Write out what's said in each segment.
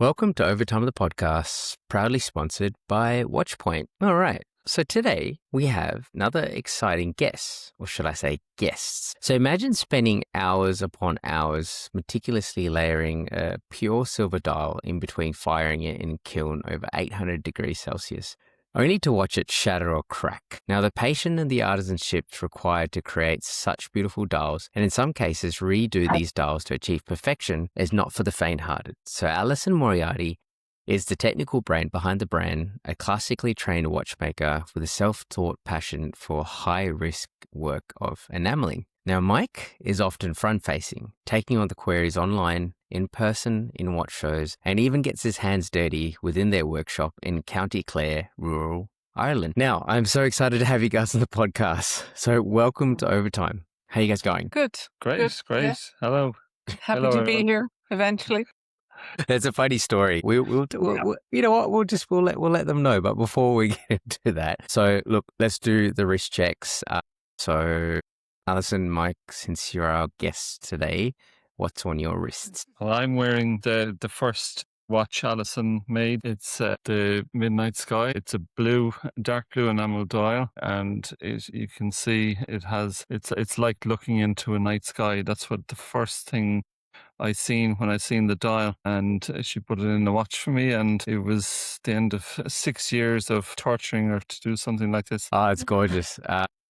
Welcome to Overtime of the Podcast, proudly sponsored by Watchpoint. All right, so today we have another exciting guest, or should I say guests. So imagine spending hours upon hours meticulously layering a pure silver dial in between firing it in a kiln over 800 degrees Celsius, only to watch it shatter or crack. Now, the patience and the artisanship required to create such beautiful dials, and in some cases redo these dials to achieve perfection, is not for the faint-hearted. So Alison Moriarty is the technical brain behind the brand, a classically trained watchmaker with a self-taught passion for high-risk work of enameling. Now, Mike is often front-facing, taking on the queries online, in person, in watch shows, and even gets his hands dirty within their workshop in County Clare, rural Ireland. Now, I'm so excited to have you guys on the podcast. So welcome to Overtime. How you guys going? Good. Great. Yeah. Hello. Happy Hello, to be everyone. here eventually. It's a funny story. We'll you know what? We'll let them know. But before we get into that, so look, let's do the wrist checks. So, Alison, Mike, since you're our guest today, what's on your wrists? Well, I'm wearing the first watch Alison made. It's the Midnight Sky. It's a dark blue enamel dial, and you can see it's like looking into a night sky. That's what the first thing I seen when I seen the dial, and she put it in the watch for me, and it was the end of 6 years of torturing her to do something like this. Oh, it's gorgeous.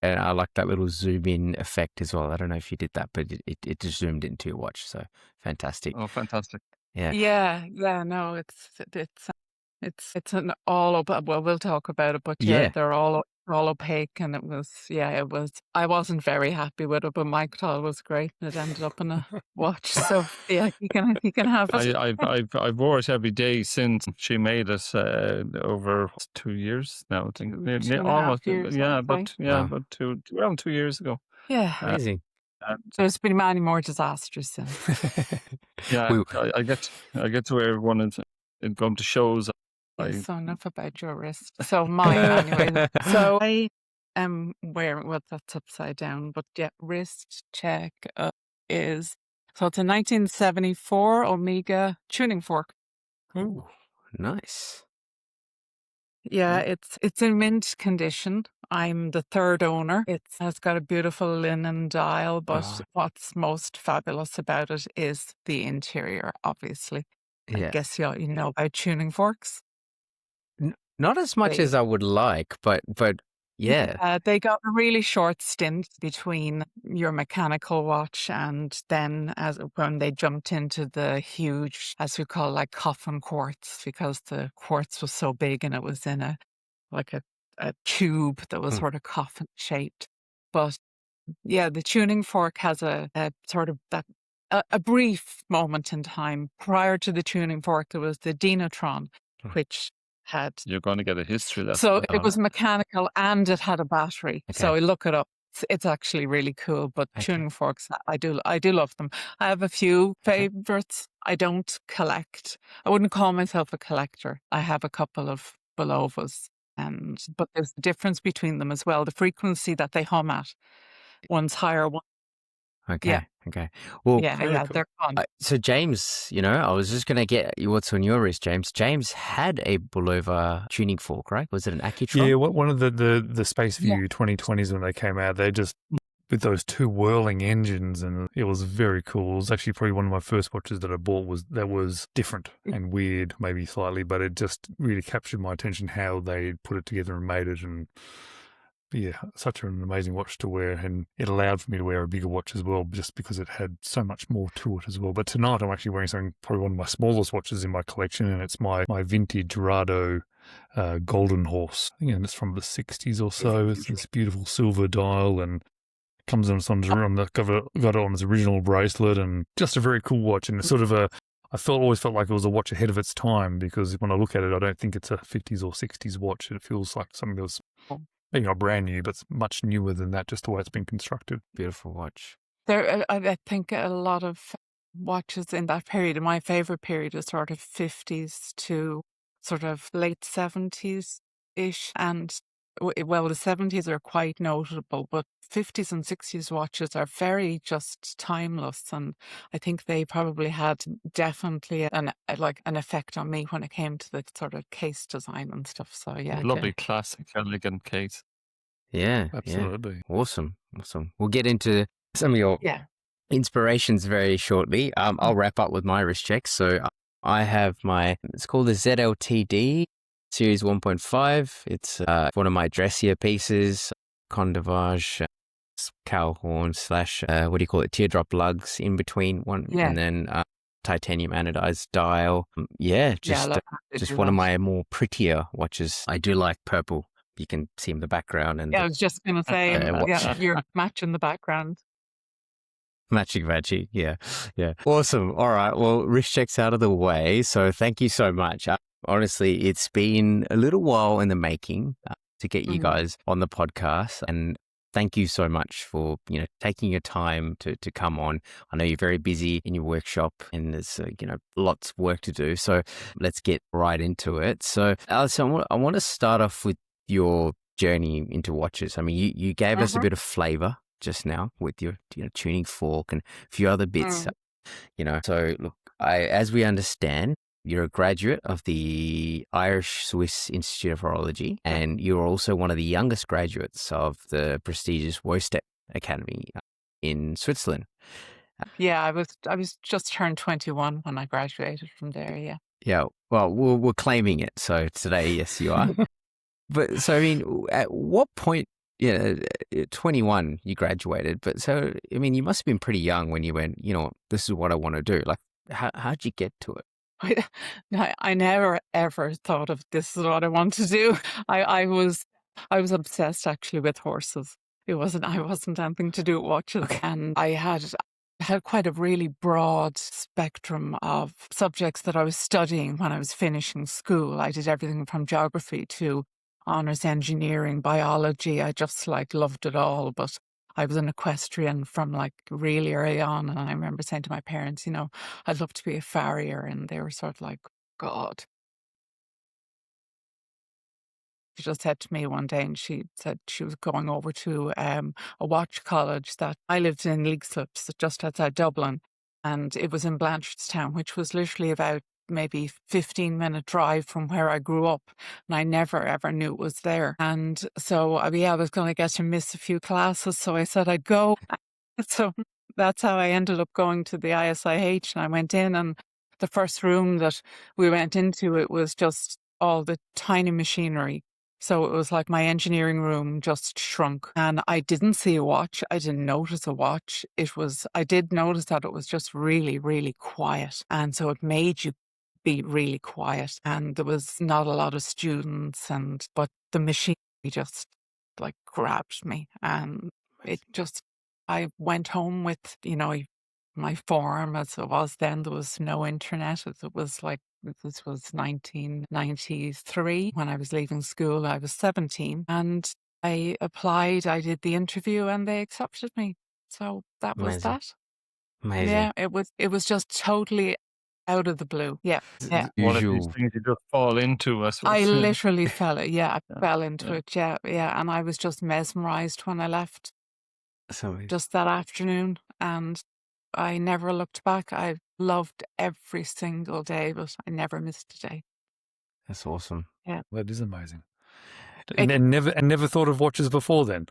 And I like that little zoom in effect as well. I don't know if you did that, but it just zoomed into your watch. So fantastic. Oh, fantastic. Yeah. No, it's an well, we'll talk about it, but Yeah. they're all opaque, and it was. I wasn't very happy with it, but Mike thought it was great, and it ended up in a watch. So yeah, he can have it. I wore it every day since she made it over 2 years now. I think 2.5 years, yeah, I'd say. Wow. but around 2 years ago. Yeah. Amazing. There's been many more disasters since. Yeah, We- I get to wear one and go to shows. So enough about your wrist. So mine anyway. So I am wearing, well, that's upside down, but yeah, wrist check is, so it's a 1974 Omega tuning fork. Ooh, nice. Yeah, it's in mint condition. I'm the third owner. It has got a beautiful linen dial, but Ah. what's most fabulous about it is the interior, obviously. I Yeah. guess you know about tuning forks. Not as much as I would like, but yeah. They got a really short stint between your mechanical watch and then when they jumped into the huge, as we call, like coffin quartz, because the quartz was so big and it was in a tube that was sort of coffin shaped. But yeah, the tuning fork has a sort of a brief moment in time. Prior to the tuning fork, there was the Dinatron, which had. You're going to get a history lesson. So it was mechanical and it had a battery. Okay. So I look it up. It's actually really cool. But tuning forks, I do love them. I have a few favorites. I don't collect. I wouldn't call myself a collector. I have a couple of Belovas, but there's a difference between them as well. The frequency that they hum at, one's higher, one. Okay. Yeah. Okay. Well, Yeah, they're fun. so James, I was just going to get what's on your wrist, James. James had a Bulova tuning fork, right? Was it an Accutron? Yeah, one of the Space View 2020s when they came out, they just, with those two whirling engines, and it was very cool. It was actually probably one of my first watches that I bought that was different and weird, maybe slightly, but it just really captured my attention how they put it together and made it. And yeah, such an amazing watch to wear, and it allowed for me to wear a bigger watch as well, just because it had so much more to it as well. But tonight I'm actually wearing something, probably one of my smallest watches in my collection, and it's my vintage Rado Golden Horse. And it's from the 60s or so. It's this beautiful silver dial, and comes on the cover, got it on its original bracelet, and just a very cool watch. And it's sort of always felt like it was a watch ahead of its time, because when I look at it, I don't think it's a 50s or 60s watch. It feels like something that was maybe not brand new, but it's much newer than that, just the way it's been constructed. Beautiful watch. I think a lot of watches in that period, my favorite period is sort of 50s to sort of late 70s-ish. And well, the 70s are quite notable, but 50s and 60s watches are very just timeless. And I think they probably had definitely an effect on me when it came to the sort of case design and stuff. So yeah. Lovely, classic, elegant case. Yeah. Absolutely. Yeah. Awesome. We'll get into some of your inspirations very shortly. I'll wrap up with my wrist checks. So I have it's called the ZLTD Series 1.5. It's one of my dressier pieces, Condavage, cow horn / what do you call it? Teardrop lugs in between one, and then titanium anodized dial. Just one of my more prettier watches. I do like purple. You can see in the background. And I was just going to say, you're matching the background. Matchy, yeah. Awesome. All right, well, wrist checks out of the way. So thank you so much. Honestly, it's been a little while in the making to get you guys on the podcast, and thank you so much for taking your time to come on. I know you're very busy in your workshop, and there's lots of work to do. So let's get right into it. So Alison, I want to start off with your journey into watches. I mean, you gave us a bit of flavor just now with your tuning fork and a few other bits. So look, as we understand, you're a graduate of the Irish-Swiss Institute of Horology, and you're also one of the youngest graduates of the prestigious WOSTEP Academy in Switzerland. Yeah, I was just turned 21 when I graduated from there. Yeah. Yeah. Well, we're claiming it. So today, yes, you are. But so, I mean, at what point, 21, you graduated. But so, I mean, you must have been pretty young when you went, this is what I want to do. Like, how'd you get to it? I never ever thought of this is what I want to do. I was obsessed actually with horses. I wasn't anything to do with watches. Okay. And I had quite a really broad spectrum of subjects that I was studying when I was finishing school. I did everything from geography to honours engineering, biology. I just loved it all. But I was an equestrian from really early on. And I remember saying to my parents, I'd love to be a farrier. And they were sort of like, God. She just said to me one day, and she said she was going over to a watch college that I lived in Leixlips, just outside Dublin. And it was in Blanchardstown, which was literally about maybe 15-minute drive from where I grew up. And I never, ever knew it was there. And so, I was going to get to miss a few classes. So I said I'd go. So that's how I ended up going to the ISIH. And I went in, and the first room that we went into, it was just all the tiny machinery. So it was like my engineering room just shrunk, and I didn't see a watch. I didn't notice a watch. I did notice that it was just really, really quiet. And so it made you be really quiet, and there was not a lot of students, but the machinery just grabbed me, and I went home with, my form as it was then. There was no internet. It was this was 1993 when I was leaving school. I was 17, and I applied. I did the interview, and they accepted me. So that was that. Amazing. Yeah, it was just totally out of the blue. Yeah. One of these things you just fall into, I suppose. I literally fell into it. Yeah. And I was just mesmerized when I left. Just that afternoon, and I never looked back. I loved every single day, but I never missed a day. That's awesome. Yeah. That is amazing. And never thought of watches before then?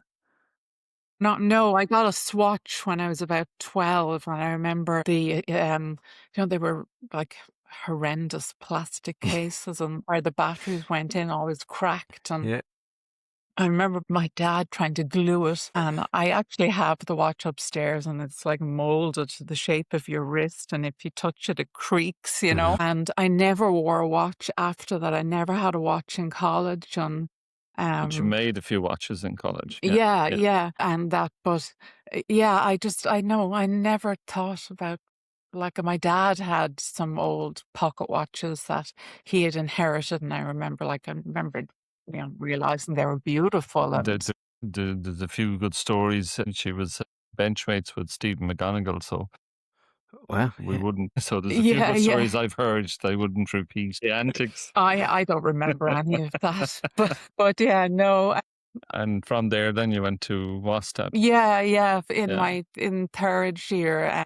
No, I got a Swatch when I was about 12, and I remember they were horrendous plastic cases, and where the batteries went in always cracked. And I remember my dad trying to glue it, and I actually have the watch upstairs, and it's molded to the shape of your wrist, and if you touch it, it creaks, And I never wore a watch after that. I never had a watch in college, and but you made a few watches in college. Yeah. And that, but I know I never thought about. My dad had some old pocket watches that he had inherited, and I remember realizing they were beautiful. And there's a few good stories. She was benchmates with Stephen McGonigal, so we wouldn't. So there's a few good stories I've heard. They wouldn't repeat the antics. I don't remember any of that, but no. And from there, then you went to WOSTEP. Yeah. In Yeah. in third year,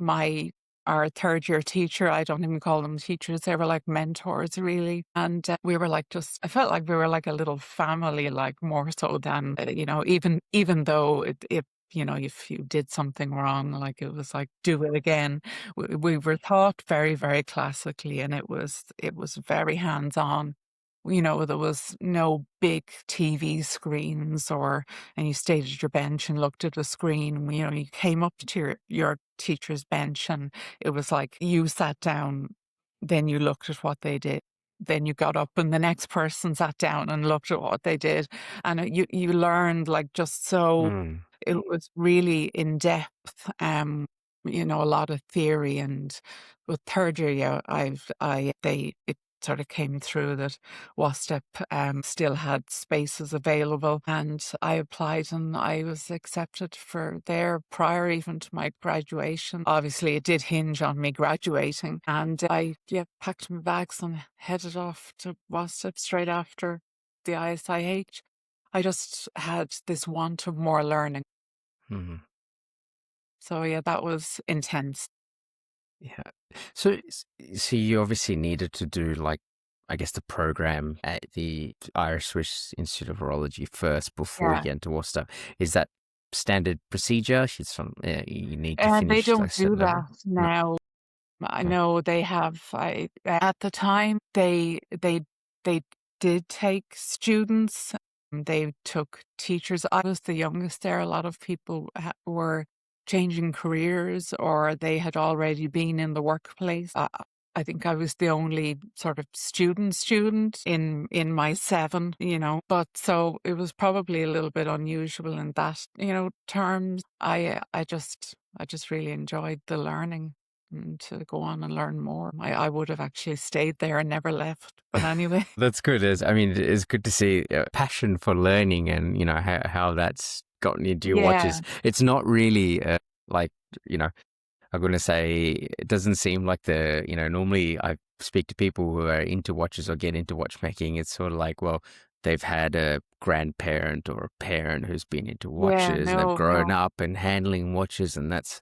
our third year teacher, I don't even call them teachers, they were like mentors really. And we were like I felt like we were like a little family, like more so than, even though it if you did something wrong, like it was like, do it again. We were taught very, very classically, and it was very hands on. There was no big TV screens, and you stayed at your bench and looked at a screen. You came up to your teacher's bench, and it was like you sat down, then you looked at what they did. Then you got up and the next person sat down and looked at what they did. And you learned like just so, Mm. it was really in depth, a lot of theory. And with third year, yeah, it sort of came through that WOSTEP still had spaces available, and I applied and I was accepted for there prior even to my graduation. Obviously, it did hinge on me graduating, and I packed my bags and headed off to WOSTEP straight after the ISIH. I just had this want of more learning. Mhm. So yeah, that was intense. Yeah. So, so you obviously needed to do like, I guess, the program at the Irish Swiss Institute of Horology first before you Yeah. get into WOSTEP. Is that standard procedure? You need to And they finish like don't a do certain that level? No. now. I No. know they have. At the time they did take students. They took teachers. I was the youngest there. A lot of people were changing careers, or they had already been in the workplace. I think I was the only sort of student in my seven, But so it was probably a little bit unusual in that, terms. I just really enjoyed the learning, and to go on and learn more. I would have actually stayed there and never left. But anyway. That's good. I mean, it's good to see passion for learning and, how that's gotten into your Yeah. watches. It's not really like, I'm going to say it doesn't seem like normally I speak to people who are into watches or get into watchmaking. It's sort of like, well, they've had a grandparent or a parent who's been into Yeah, watches and they've no, grown no. up and handling watches, and that's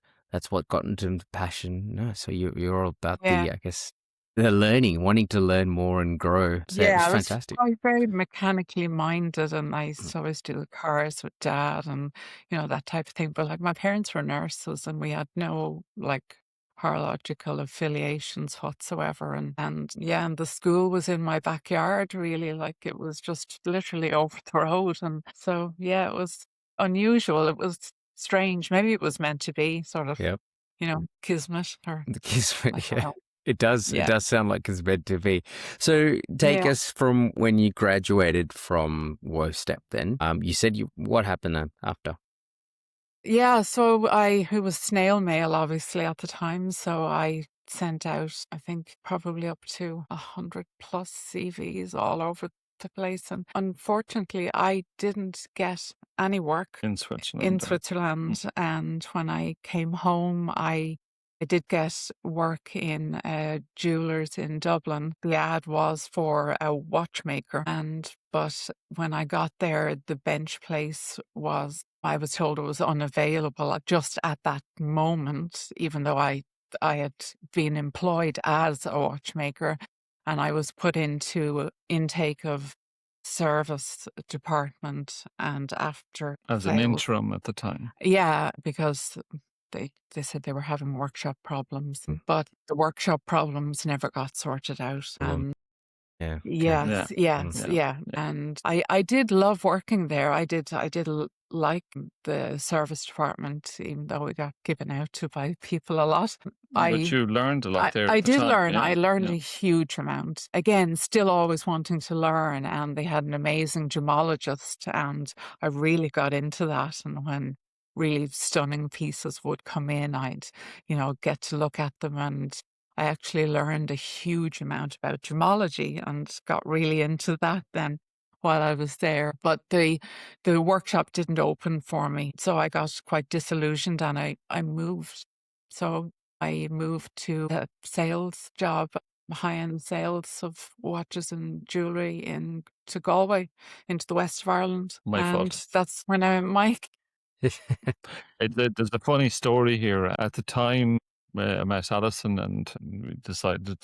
what got into them passion. No, so you're all about Yeah. I guess, the learning, wanting to learn more and grow. So it was Yeah, I was fantastic. very mechanically minded, and I used to always do the cars with dad and, that type of thing. But like my parents were nurses, and we had no like horological affiliations whatsoever. And the school was in my backyard really, like it was just literally over the road. And so, yeah, it was unusual. It was strange. Maybe it was meant to be sort of, Yep. kismet, or The kiss, I don't yeah. know. It does. It Yeah. does sound like it's meant to be. So take Yeah. us from when you graduated from WOSTEP. Then, you said what happened then after? Yeah, so it was snail mail obviously at the time. So I sent out, I think, probably up to 100 plus CVs all over the place. And unfortunately, I didn't get any work In in Switzerland. Switzerland. And when I came home, I did get work in jewelers in Dublin. The ad was for a watchmaker, but when I got there, the bench place I was told it was unavailable just at that moment, even though I had been employed as a watchmaker, and I was put into intake of service department and after As an sales. interim at the time. Yeah, because they said they were having workshop problems, Mm. but the workshop problems never got sorted out. Well, yeah. Okay. Yeah. Yes, Yeah. yeah. And I did love working there. I did like the service department, even though we got given out to by people a lot. But you learned a lot there I at the did time. learn. Yeah. I learned Yeah. a huge amount. Again, still always wanting to learn. And they had an amazing gemologist, and I really got into that. And when really stunning pieces would come in, I'd, get to look at them. And I actually learned a huge amount about gemology and got really into that then while I was there. But the workshop didn't open for me. So I got quite disillusioned, and I moved. So I moved to a sales job high-end sales of watches and jewellery to Galway, into the west of Ireland. My And fault. that's when Mike. There's a funny story here. At the time, I met Alison, and we decided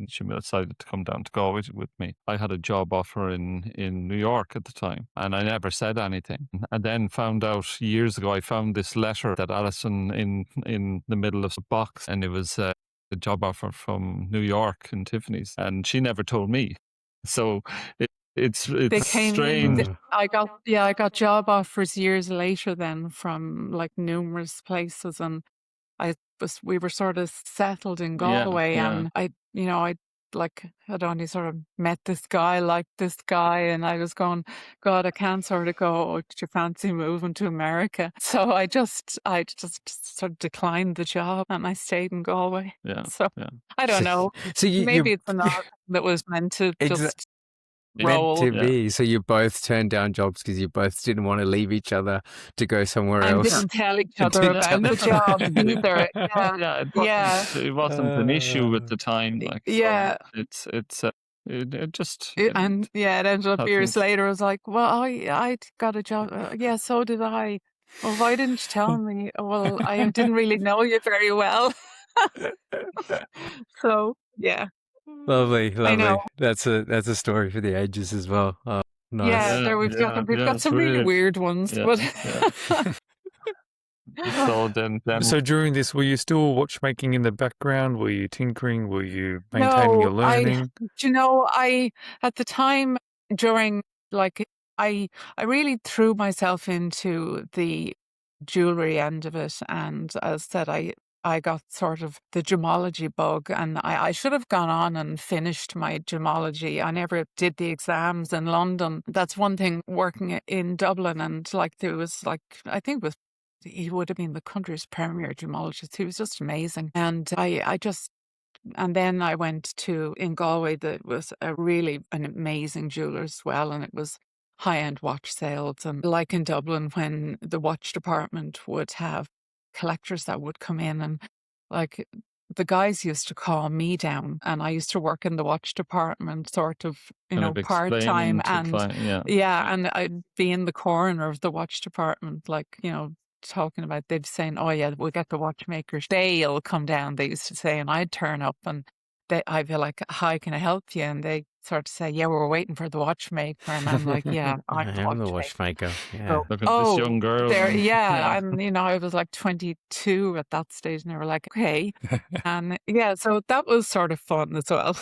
she decided to come down to Galway with me. I had a job offer in New York at the time, and I never said anything. And then found out years ago, I found this letter that Alison in the middle of a box, and it was a job offer from New York and Tiffany's, and she never told me. So it's They came strange. in. I got job offers years later then from like numerous places, and we were sort of settled in Galway, and I'd only sort of met this guy, and I was going, God, I can't sort of go, oh, did you fancy moving to America? So I just sort of declined the job, and I stayed in Galway. Yeah. So I don't know. So Maybe it's an art that was meant to just roll. meant to be. So you both turned down jobs because you both didn't want to leave each other to go somewhere And else. didn't tell each other about the job either. It wasn't an issue at the time. Like, yeah. So it just. It ended up years later. I was like, well, I got a job. Yeah, so did I. Well, why didn't you tell me? Well, I didn't really know you very well. So, yeah. Lovely. I know. That's a story for the ages as well. Oh, nice. Yeah, there we've got some really weird ones. Yeah, but So then, So during this, were you still watchmaking in the background? Were you tinkering? Were you maintaining your learning? At the time during, like, I really threw myself into the jewellery end of it, and as I said, I got sort of the gemology bug, and I should have gone on and finished my gemology. I never did the exams in London. That's one thing working in Dublin, and like there was like, I think it was, he would have been the country's premier gemologist. He was just amazing. And and then I went in Galway, that was an amazing jeweler as well, and it was high-end watch sales. And like in Dublin, when the watch department would have collectors that would come in, and like the guys used to call me down, and I used to work in the watch department sort of, part-time, and and I'd be in the corner of the watch department, like, talking about, they'd be saying, oh yeah, we'll get the watchmakers, they'll come down, they used to say, and I'd turn up, and I'd be like, hi, can I help you? And they sort of say, yeah, we're waiting for the watchmaker. And I'm like, yeah, I'm the watchmaker. Yeah. So, look at this young girl. And I was like 22 at that stage, and they were like, okay. And so that was sort of fun as well.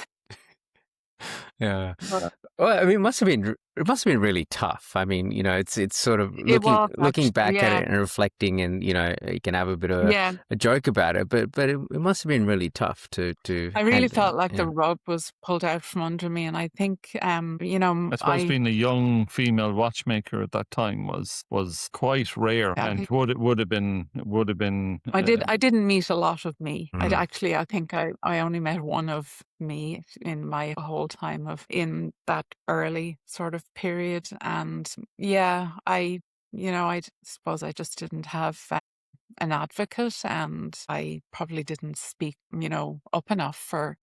Yeah. Well, I mean, it must have been really tough. I mean, it's sort of looking back at it and reflecting, and you can have a bit of a joke about it, but it must have been really tough to. I really felt like the rug was pulled out from under me, and I think I suppose being a young female watchmaker at that time was quite rare, and would have been. I didn't meet a lot of me. I think I only met one of me in my whole time in that early sort of period, and I suppose I just didn't have an advocate, and I probably didn't speak up enough for,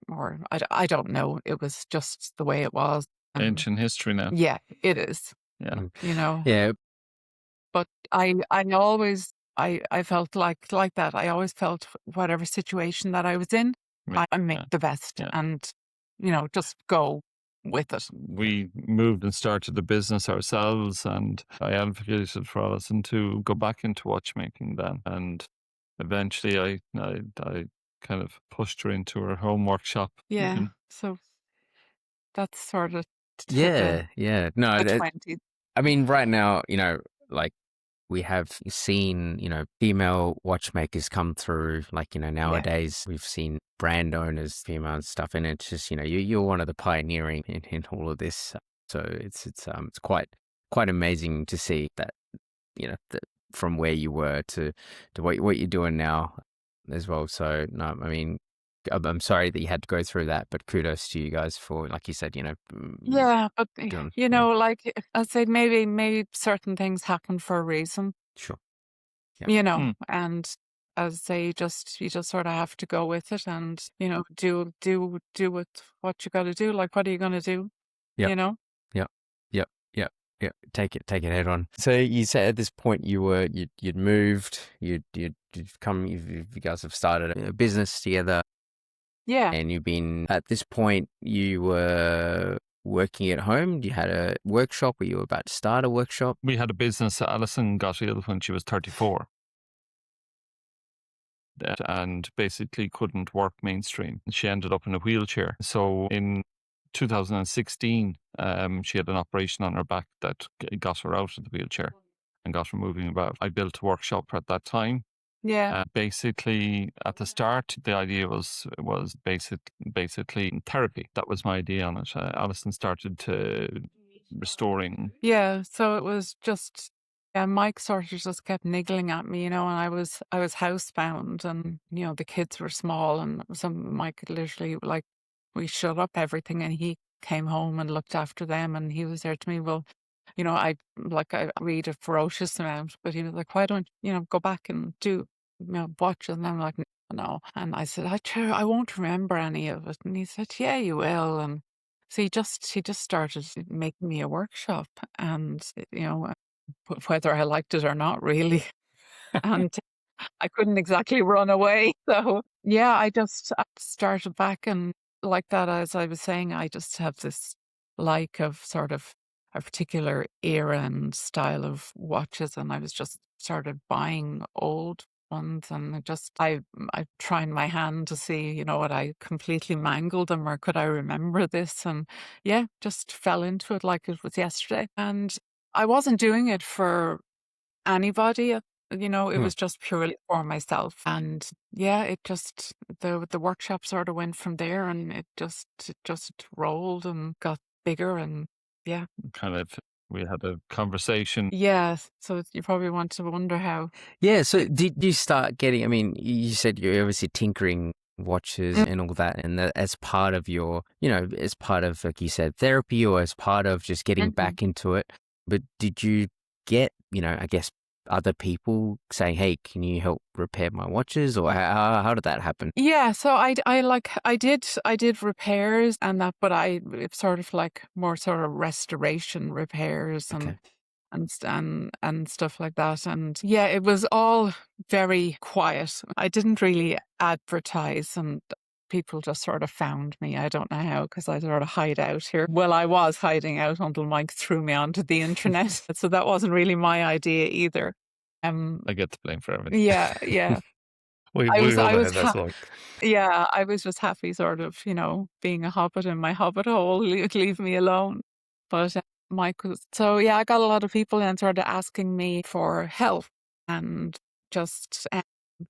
or I don't know, it was just the way it was. Ancient history now. Yeah, it is. Yeah. But I always I felt like that. I always felt whatever situation that I was in, I make the best, and just go with it. We moved and started the business ourselves, and I advocated for Alison to go back into watchmaking then, and eventually I kind of pushed her into her home workshop. Yeah, so that's sort of No, the 20s. I mean, right now, like we have seen, female watchmakers come through. Like, nowadays we've seen brand owners, female and stuff, and it's just, you're one of the pioneering in all of this. So it's quite amazing to see that, that from where you were to what you're doing now as well. So no, I mean, I'm sorry that you had to go through that, but kudos to you guys for, like you said, but like I said, maybe certain things happen for a reason. Sure. Yeah. And as I say, you just sort of have to go with it and, do what you got to do. Like, what are you going to do? Yep. You know? Yep. Yep. Yep. Yep. Take it head on. So you said at this point you'd moved, you guys have started a business together. Yeah. And you've been, at this point, you were working at home. You had a workshop, or you were about to start a workshop. We had a business. Alison got ill when she was 34 and basically couldn't work mainstream. She ended up in a wheelchair. So in 2016, she had an operation on her back that got her out of the wheelchair and got her moving about. I built a workshop at that time. Yeah. Basically, at the start, the idea was basically therapy. That was my idea on it. Alison started to restoring. Yeah. So it was just, Mike sort of just kept niggling at me, and I was housebound, and the kids were small, and Mike literally, like, we shut up everything, and he came home and looked after them, and he was there to me. Well, I read a ferocious amount, but he was like, why don't go back and do watch? And I'm like, no. And I said, I won't remember any of it. And he said, yeah, you will. And so he just started making me a workshop, and whether I liked it or not, really. And I couldn't exactly run away. So yeah, I started back, and like that, as I was saying, I just have this like of sort of a particular era and style of watches, and I was just started buying old ones, and I tried my hand to see, what I completely mangled them, or could I remember this? And yeah, just fell into it like it was yesterday. And I wasn't doing it for anybody. It was just purely for myself. And yeah, it just, the workshop sort of went from there, and it just rolled and got bigger, and yeah. We had a conversation. Yes. So you probably want to wonder how. Yeah. So did you start getting, I mean, you said you're obviously tinkering watches and all that, and that as part of your, as part of, like you said, therapy, or as part of just getting back into it. But did you get, I guess, other people saying, hey, can you help repair my watches? Or how did that happen? Yeah, so I did repairs and that, but it's sort of like more sort of restoration repairs and stuff like that. And yeah, it was all very quiet. I didn't really advertise, and people just sort of found me. I don't know how, because I sort of hide out here. Well, I was hiding out until Mike threw me onto the internet. So that wasn't really my idea either. I get the blame for everything. Yeah, yeah. I was just happy, sort of, being a hobbit in my hobbit hole. Leave me alone. But Mike was, so yeah, I got a lot of people then sort of asking me for help and just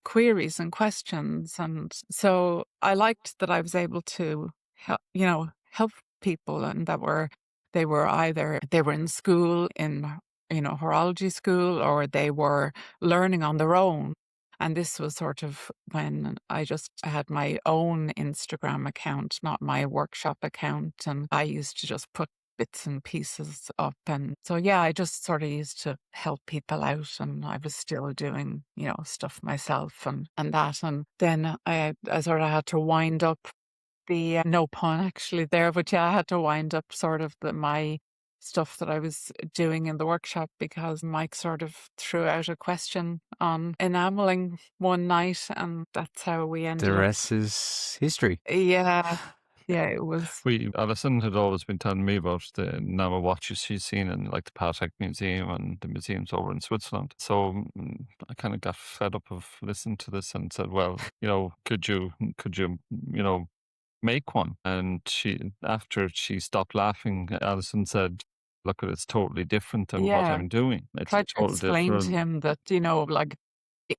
queries and questions. And so I liked that I was able to help people, and that they were either in school, in horology school, or they were learning on their own. And this was sort of when I just had my own Instagram account, not my workshop account, and I used to just put bits and pieces up. And so yeah, I just sort of used to help people out, and I was still doing stuff myself and that. And then I sort of had to wind up the no pun actually there, but yeah, I had to wind up sort of my stuff that I was doing in the workshop, because Mike sort of threw out a question on enameling one night, and that's how we ended The up. rest is history. Yeah. Yeah, it was. Alison had always been telling me about the Enamel watches she's seen in like the Patek Museum and the museums over in Switzerland. So I kind of got fed up of listening to this and said, well, could you make one? And after she stopped laughing, Alison said, look, it's totally different than what I'm doing. It's tried to explain to him that, like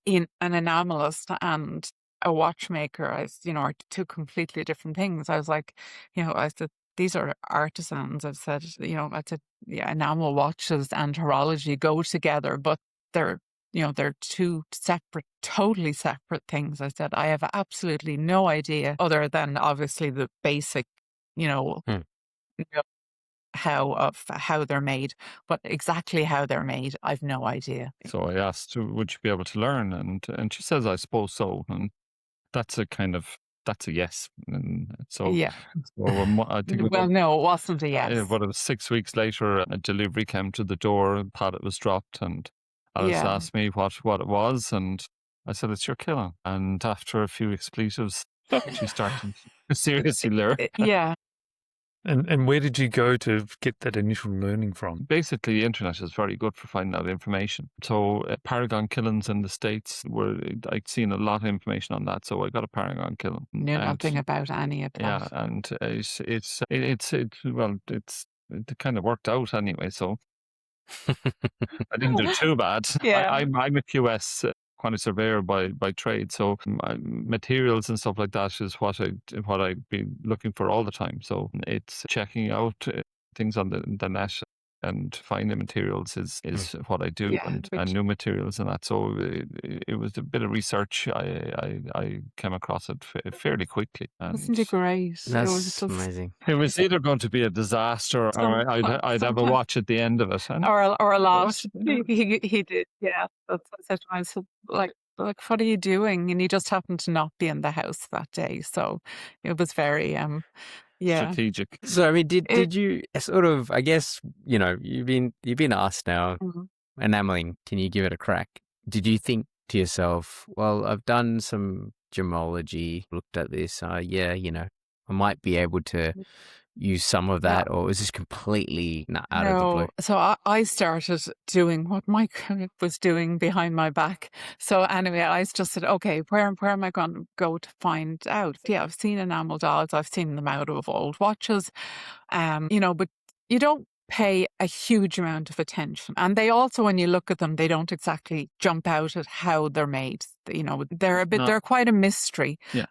in an enamelist and a watchmaker, are two completely different things. I was like, I said, these are artisans. I said, yeah, enamel watches and horology go together, but they're two totally separate things. I said, I have absolutely no idea, other than obviously the basic, how they're made, but exactly how they're made, I've no idea. So I asked, would you be able to learn? And she says, I suppose so. And that's a yes. And so, Yeah. I think Well, no, it wasn't a yes. but it was 6 weeks later, a delivery came to the door, a pallet was dropped, and Alice asked me what it was, and I said, it's your kiln. And after a few expletives, she started to seriously learn. Yeah. And where did you go to get that initial learning from? Basically, the internet is very good for finding out information. So Paragon kilns in the States, I'd seen a lot of information on that. So I got a Paragon kiln. Knew nothing about any of that. Yeah, and it kind of worked out anyway. So I didn't do too bad. Yeah. I'm a QS quantity surveyor by trade, so materials and stuff like that is what I'd be looking for all the time. So it's checking out things on the net and finding materials is what I do, and new materials and that. So it was a bit of research. I came across it fairly quickly. Wasn't it great? That's it was just amazing. It was either going to be a disaster or I'd have a watch at the end of it. or a loss. He did. Yeah, that's what I said to him. I said, like, what are you doing? And he just happened to not be in the house that day, so it was very strategic. So I mean, did you sort of? I guess you've been asked now. Mhm. Enameling, can you give it a crack? Did you think to yourself, well, I've done some gemology, looked at this, I might be able to use some of that, or was this completely out of the blue? So I started doing what Mike was doing behind my back. So anyway, I just said, okay, where am I going to go to find out? Yeah, I've seen enamel dolls. I've seen them out of old watches, but you don't pay a huge amount of attention. And they also, when you look at them, they don't exactly jump out at how they're made. They're quite a mystery. Yeah.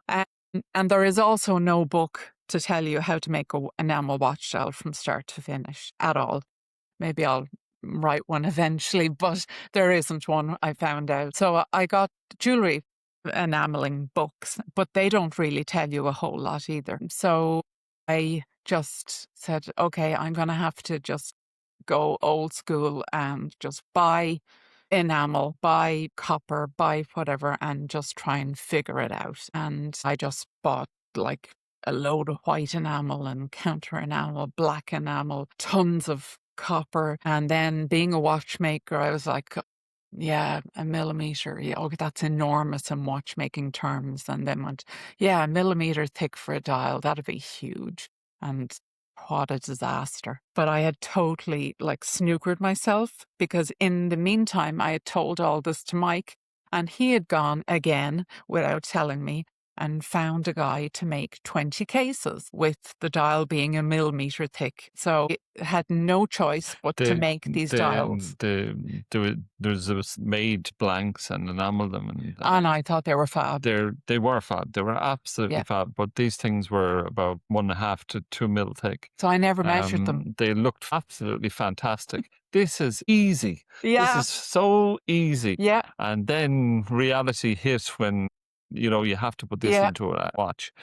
And there is also no book to tell you how to make an enamel watch dial from start to finish at all. Maybe I'll write one eventually, but there isn't one, I found out. So I got jewellery enameling books, but they don't really tell you a whole lot either. So I just said, okay, I'm going to have to just go old school and just buy enamel, buy copper, buy whatever, and just try and figure it out. And I just bought like a load of white enamel and counter enamel, black enamel, tons of copper. And then being a watchmaker, I was like, yeah, a millimeter. Yeah, okay, that's enormous in watchmaking terms. And then went, yeah, a millimeter thick for a dial. That'd be huge. And what a disaster. But I had totally snookered myself, because in the meantime, I had told all this to Mike, and he had gone again without telling me and found a guy to make 20 cases with the dial being a millimeter thick. So it had no choice but to make these dials. There's made blanks and enamel them. And I thought they were fab. They were fab. They were absolutely fab. But these things were about 1.5 to 2 mil thick. So I never measured them. They looked absolutely fantastic. This is easy. Yeah. This is so easy. Yeah. And then reality hit when you have to put this into a watch.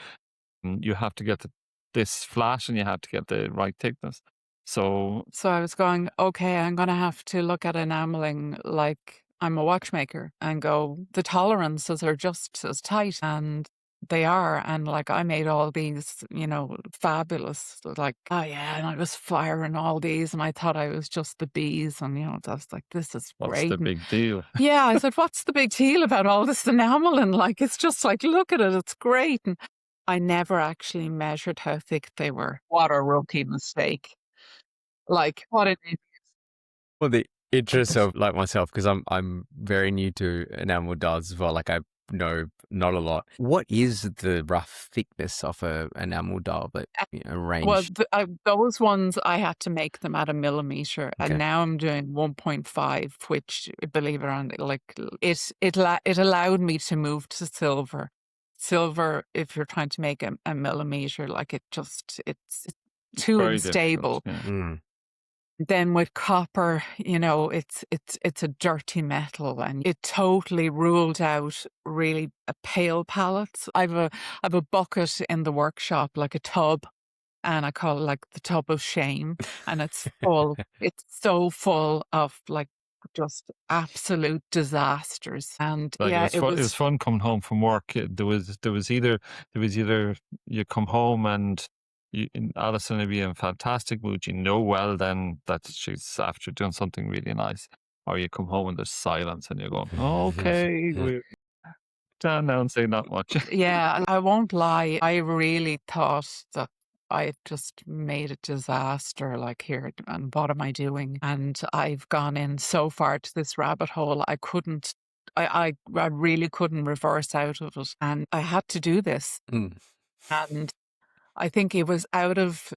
You have to get this flat and you have to get the right thickness. So I was going, okay, I'm going to have to look at enameling like I'm a watchmaker and go, the tolerances are just as tight, and they are. And I made all these, fabulous, and I was firing all these, and I thought I was just the bees. And, I was like, this is great. What's the big deal? Yeah, I said, what's the big deal about all this enameling? It's just look at it, it's great. And I never actually measured how thick they were. What a rookie mistake. What an idiot. Well, the interest of myself, because I'm very new to enamel dials as well. I know not a lot. What is the rough thickness of a enamel dial that range? Well, those ones I had to make them at a millimeter, and now I'm doing 1.5, which, believe it or not, it allowed me to move to silver. Silver, if you're trying to make a millimeter, it's too unstable. Yeah. Then with copper, it's a dirty metal, and it totally ruled out really pale palettes. I've a bucket in the workshop, like a tub, and I call it like the tub of shame. And it's so full of like just absolute disasters. And Like yeah, it was fun coming home from work. There was either you come home and Alison would be in a fantastic mood. You know, well then that she's after doing something really nice, or you come home and there's silence and you're going, okay, we stand now and say not much. yeah, I won't lie. I really thought that I just made a disaster, like, here, and what am I doing? And I've gone in so far to this rabbit hole, I really couldn't reverse out of it. And I had to do this. Mm. And I think it was out of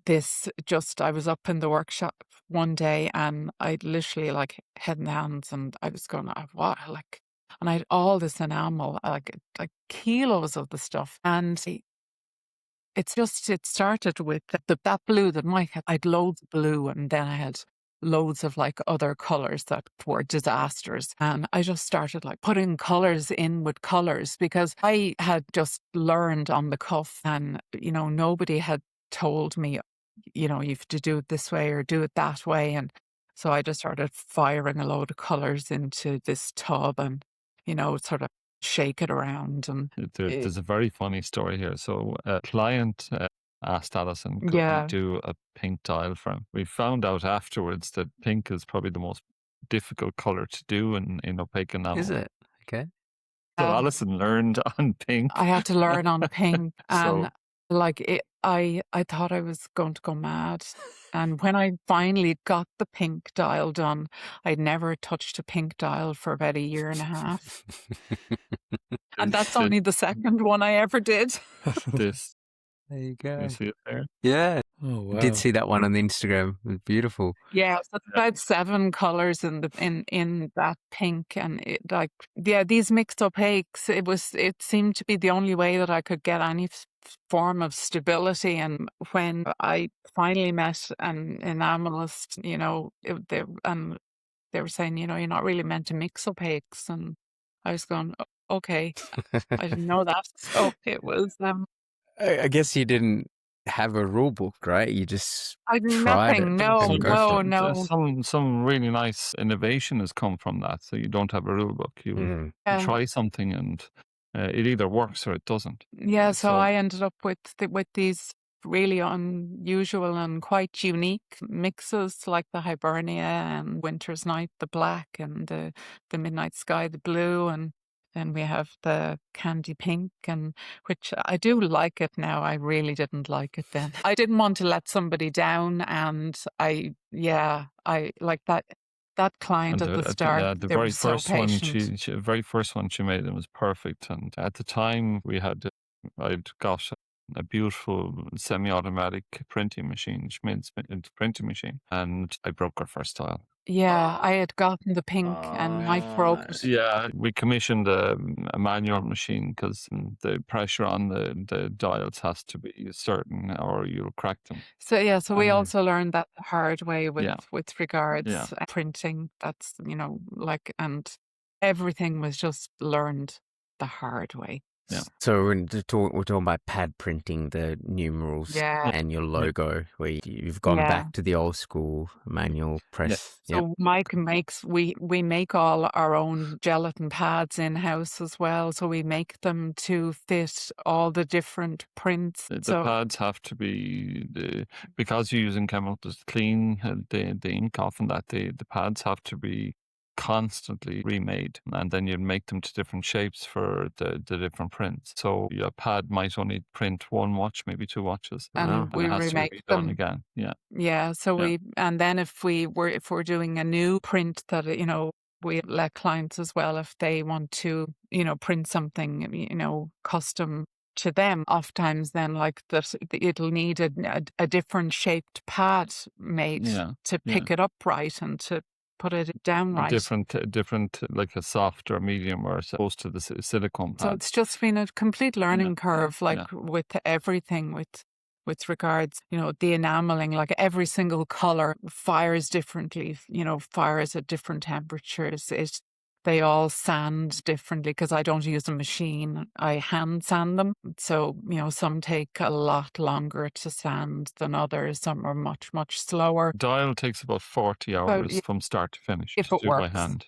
this, just, I was up in the workshop one day and I literally like head in the hands and I was going, what? Like, and I had all this enamel, like kilos of the stuff. And it started with that blue that Mike had. I'd loads of blue, and then I had loads of like other colors that were disasters. And I just started like putting colors in with colors because I had just learned on the cuff, and, you know, nobody had told me, you know, you have to do it this way or do it that way. And so I just started firing a load of colors into this tub and, you know, sort of shake it around. And There's a very funny story here. So a client asked Alison, could Yeah. we do a pink dial for him? We found out afterwards that pink is probably the most difficult color to do in opaque enamel. Is it? Okay. So Alison learned on pink. I had to learn on pink, and So- like I thought I was going to go mad. And when I finally got the pink dial done, I'd never touched a pink dial for about a year and a half. And that's only the second one I ever did. This, There you go. you see it there? Yeah. Oh, wow. I did see that one on the Instagram. It was beautiful. Yeah, so it's about 7 colors in that pink, and these mixed opaques. It seemed to be the only way that I could get any form of stability. And when I finally met an enamelist, you know, they were saying, you know, you're not really meant to mix opaques, and I was going, okay, I didn't know that. So it was. I guess you didn't have a rule book, right? You just I did tried nothing. it. No, and go for no, it. no. Some really nice innovation has come from that. So you don't have a rule book. You Mm. try something and it either works or it doesn't. Yeah, so So- I ended up with these really unusual and quite unique mixes, like the Hibernia and Winter's Night, the black, and the Midnight Sky, the blue, and then we have the Candy Pink, and which I do like it now. I really didn't like it then. I didn't want to let somebody down, and I like that. That client And at the start, the they very were so first one, patient. she very first one she made, it was perfect. And at the time, I'd got a beautiful semi-automatic printing machine. She made a printing machine, and I broke her first dial. Yeah, I had gotten the pink, and Mike broke it. Yeah, we commissioned a manual machine because the pressure on the dials has to be certain, or you'll crack them. So yeah, so we Mm. also learned that the hard way with Yeah. regards Yeah. printing. That's, you know, like, and everything was just learned the hard way. Yeah. So we're talking about pad printing, the numerals Yeah. and your logo, where you've gone Yeah. back to the old school manual press. Yep. So Mike makes, we make all our own gelatin pads in house as well. So we make them to fit all the different prints. The So pads have to be because you're using chemicals to clean the ink off, and that the pads have to be constantly remade, and then you make them to different shapes for the different prints. So your pad might only print 1 watch, maybe 2 watches, and Wow. we it has remake to be done them. again. Yeah. Yeah, so Yeah. and then if we're doing a new print that, you know, we let clients as well, if they want to, you know, print something, you know, custom to them, oftentimes then like that it'll need a different shaped pad made Yeah, to pick it up right and to put it down right. different, like a soft or medium, or as opposed to the silicone So pad. it's just been a complete learning curve, like yeah. with everything, with regards, you know, the enameling, like every single color fires differently, you know, fires at different temperatures. they all sand differently because I don't use a machine. I hand sand them. So, some take a lot longer to sand than others. Some are much, much slower. Dial takes about 40 hours from start to finish if to it do by works. hand.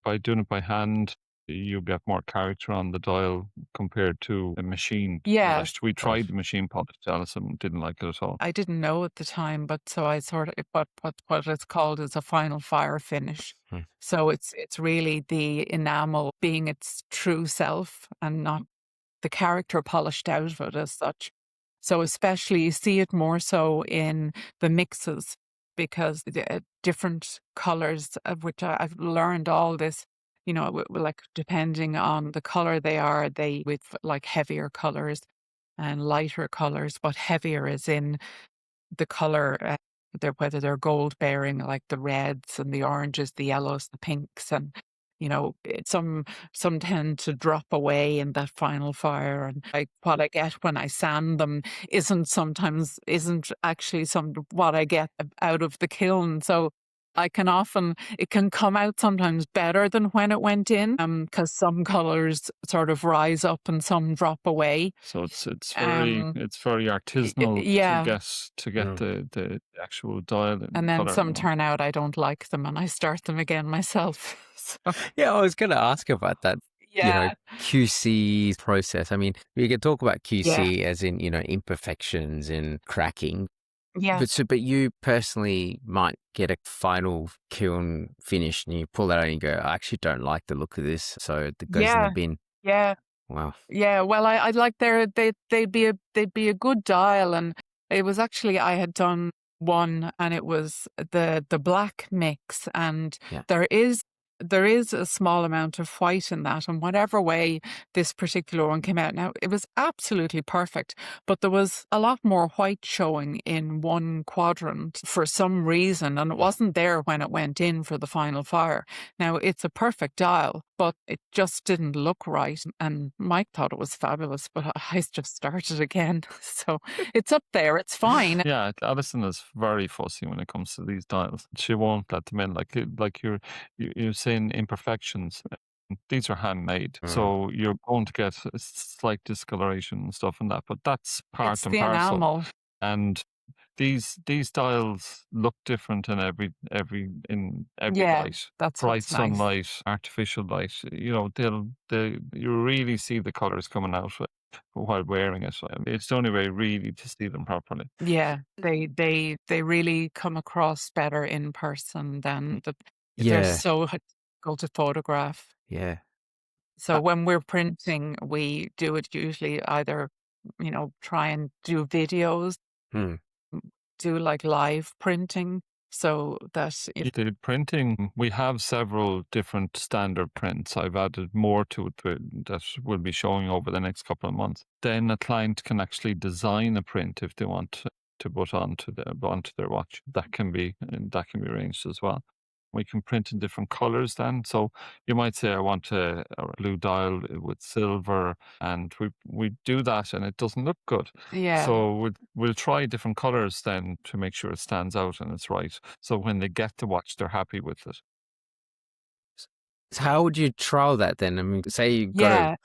By doing it by hand, you get more character on the dial compared to a machine Yeah. polished. We tried the machine polished, Alison didn't like it at all. I didn't know at the time, but so I sort of what it's called is a final fire finish. So it's really the enamel being its true self and not the character polished out of it as such. So especially you see it more so in the mixes because the different colors, of which I've learned all this, like depending on the color they are, they with like heavier colors and lighter colors, but heavier is in the color, whether they're gold bearing, like the reds and the oranges, the yellows, the pinks, and some tend to drop away in that final fire. And what I get when I sand them isn't actually what I get out of the kiln. So it can come out sometimes better than when it went in, because some colors sort of rise up and some drop away. So it's very artisanal to get the actual dial. And then some turn out I don't like them and I start them again myself. Yeah, I was going to ask about that. Yeah. QC process. I mean, we can talk about QC as in, imperfections and cracking. Yeah. But you personally might get a final kiln finish and you pull that out and you go, I actually don't like the look of this. So it goes in the bin. Yeah. Wow. Yeah. Well, I like they'd be a good dial. And it was actually, I had done one and it was the black mix. And there is a small amount of white in that, and whatever way this particular one came out. Now, it was absolutely perfect, but there was a lot more white showing in one quadrant for some reason, and it wasn't there when it went in for the final fire. Now, it's a perfect dial, but it just didn't look right, and Mike thought it was fabulous, but I just started again. So it's up there, it's fine. Yeah, Alison is very fussy when it comes to these dials. She won't let them in, like you're saying imperfections. These are handmade, so you're going to get a slight discoloration and stuff and that, but that's part and parcel. Enamel. And these dials look different in every light. That's bright what's nice. sunlight, artificial light. You really see the colors coming out while wearing it. It's the only way really to see them properly. Yeah, they really come across better in person than they're so difficult to photograph. Yeah. So when we're printing, we do it usually either, try and do videos, do like live printing, so that the printing, we have several different standard prints. I've added more to it that will be showing over the next couple of months. Then a client can actually design a print if they want to put onto their watch. That can be arranged as well. We can print in different colors then. So you might say, I want a blue dial with silver, and we do that and it doesn't look good. Yeah. So we'll try different colors then to make sure it stands out and it's right. So when they get the watch, they're happy with it. So how would you trial that then? I mean, say you got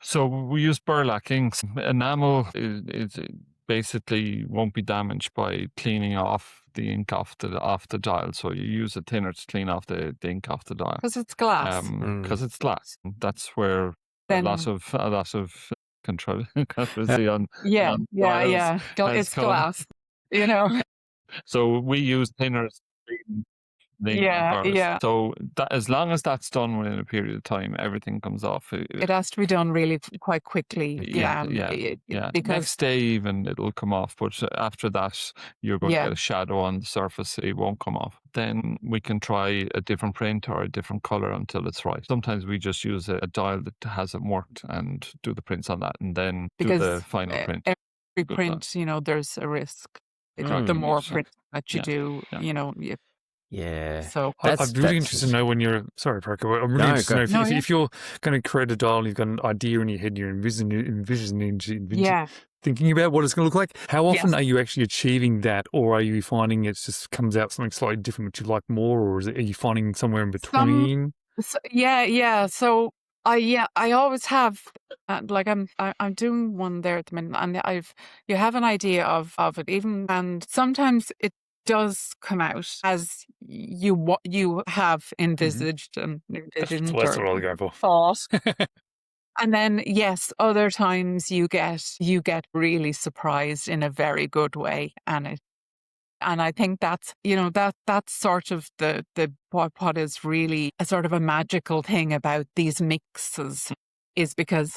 So we use burlap inks. Enamel is basically won't be damaged by cleaning off the ink off the dial. So you use a thinner to clean off the ink off the dial. Because it's glass. Because it's glass. That's where a lot of controversy on dials it's glass. So we use thinners. So that, as long as that's done within a period of time, everything comes off. It has to be done really quite quickly. Because next day even it'll come off, but after that you're going to get a shadow on the surface. It won't come off. Then we can try a different print or a different color until it's right. Sometimes we just use a dial that hasn't worked and do the prints on that, and then do the final print. Every print, there's a risk. The more print that you do, Yeah. So I'm really interested to know when you're... Sorry, Parker. I'm really interested to know if you're going to create a dial, you've got an idea in your head, you're envisioning thinking about what it's going to look like. How often Yes. are you actually achieving that, or are you finding it just comes out something slightly different which you like more, or are you finding somewhere in between? Yeah. So I always have like I'm doing one there at the minute, and you have an idea of it even, and sometimes it does come out as what you have envisaged and envisioned That's what I or was going for. thought. And then, yes, other times you get really surprised in a very good way, and I think that's that's sort of the what is really a sort of a magical thing about these mixes is because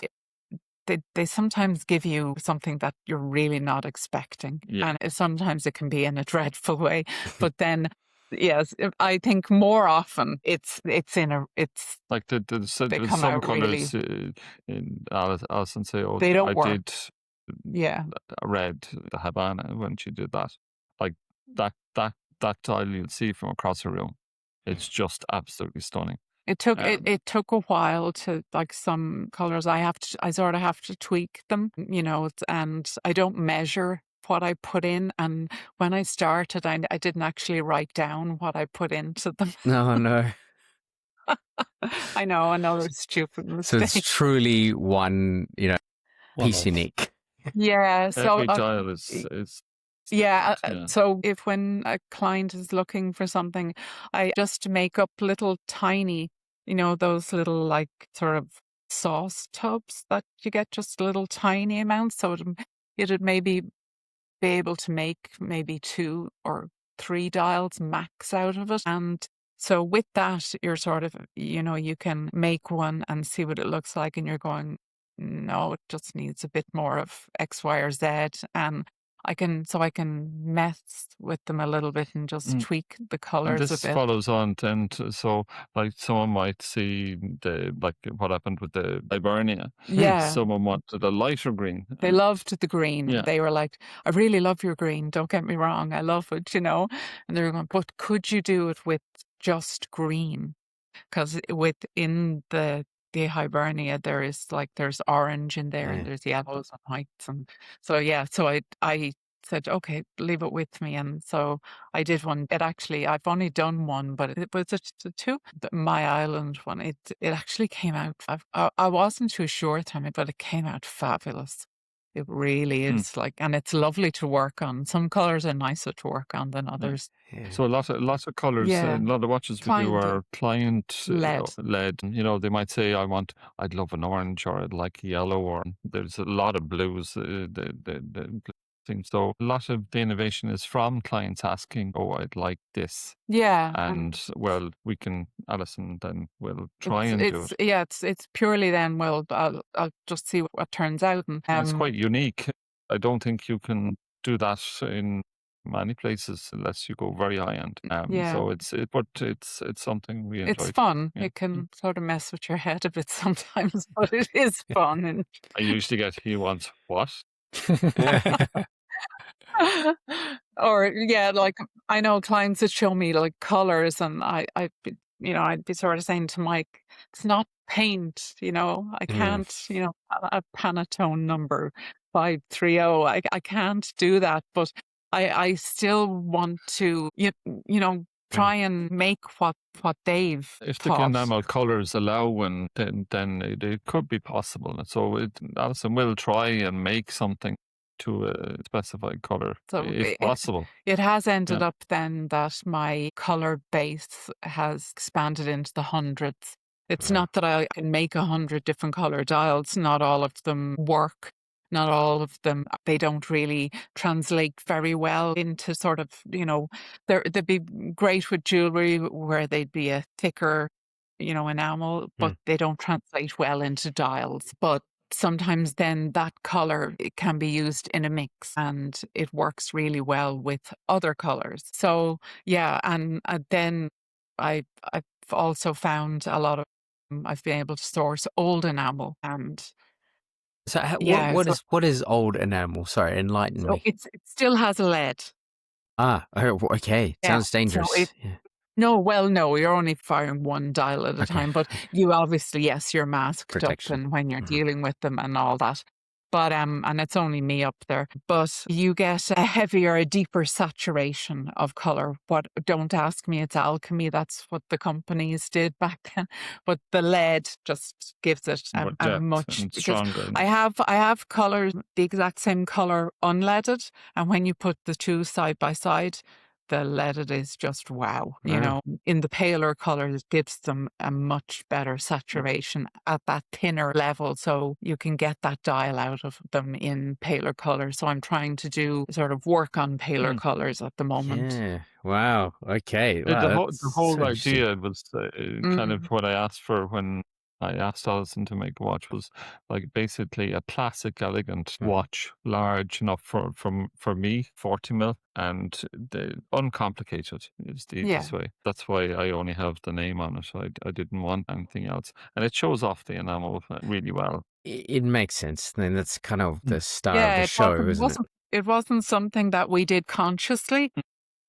they sometimes give you something that you're really not expecting, and sometimes it can be in a dreadful way, but then. Yes, I think more often it's Like they there's come some out really. colours in Alison say, oh, They don't I work. did Yeah. red the Havana when she did that. Like that tile you'll see from across the room. It's just absolutely stunning. It took Um, it took a while to like some colors. I sort of have to tweak them, and I don't measure what I put in. And when I started, I didn't actually write down what I put into them. No. I know, another stupid So it's mistake. truly one, piece One-off. unique. Yeah. So every dial is yeah. yeah. So if when a client is looking for something, I just make up little tiny, those little like sort of sauce tubs that you get just little tiny amounts. So it'd maybe be able to make maybe 2 or 3 dials max out of it. And so with that, you're sort of, you can make one and see what it looks like, and you're going, no, it just needs a bit more of X, Y, or Z. And I can mess with them a little bit and just tweak the And colors a this bit. follows on then so like someone might see like what happened with the Hibernia. Yeah. Someone wanted a lighter green. They loved the green. Yeah. They were like, I really love your green. Don't get me wrong. I love it, And they're going, but could you do it with just green? Because within the Hibernia, there's orange in there, and there's yellows and whites. And so, so I said, okay, leave it with me. And so I did one. I've only done one, but it was the two, my island one. It actually came out. I wasn't too sure, Tommy, but it came out fabulous. It really is and it's lovely to work on. Some colors are nicer to work on than others. Yeah. So lots of colours, a lot of watches we do are client led. They might say, I'd love an orange, or I'd like a yellow, or there's a lot of blues. The thing. So a lot of the innovation is from clients asking, oh, I'd like this. Yeah. And well, we can, Alison, then we'll try and do it. Yeah, it's purely then, well, I'll just see what turns out. And it's quite unique. I don't think you can do that in many places unless you go very high end. So it's something we enjoy. It's fun. It can sort of mess with your head a bit sometimes, but it is fun. And I usually get, he wants what? or like I know clients that show me like colors, and I'd be sort of saying to Mike, it's not paint, I can't, a Pantone number 530. I can't do that, but I still want to, try and make what they've If the taught. enamel colours allow one, then it could be possible. And so Alison will try and make something to a specified colour, So if possible. It has ended up then that my colour base has expanded into the hundreds. It's not that I can make 100 different colour dials. Not all of them work. Not all of them, they don't really translate very well into sort of, they'd be great with jewellery where they'd be a thicker, enamel, but they don't translate well into dials. But sometimes then that color, it can be used in a mix, and it works really well with other colors. So and then I've also found a lot of I've been able to source old enamel. And so what is old enamel? Sorry, enlighten me. it still has a lead. Okay. Sounds dangerous. No, you're only firing one dial at a time, but you obviously, yes, you're masked up, and when you're dealing with them and all that. But and it's only me up there. But you get a heavier, a deeper saturation of color. What? Don't ask me, it's alchemy. That's what the companies did back then. But the lead just gives it More a depth much, and because stronger. I have colors the exact same color unleaded, and when you put the two side by side, the leaded is just wow. You Wow. know, in the paler colors, it gives them a much better saturation at that thinner level, so you can get that dial out of them in paler colors. So I'm trying to do sort of work on paler colors at the moment. Yeah. Wow. Okay. The Wow. whole That's the whole so interesting. idea was kind of what I asked for when I asked Alison to make a watch, was like basically a classic, elegant watch, large enough for me, 40 mil, and uncomplicated is the easiest way. That's why I only have the name on it. I didn't want anything else, and it shows off the enamel really well. It makes sense. Then that's kind of the star of Yeah, the it show, isn't it? wasn't something that we did consciously,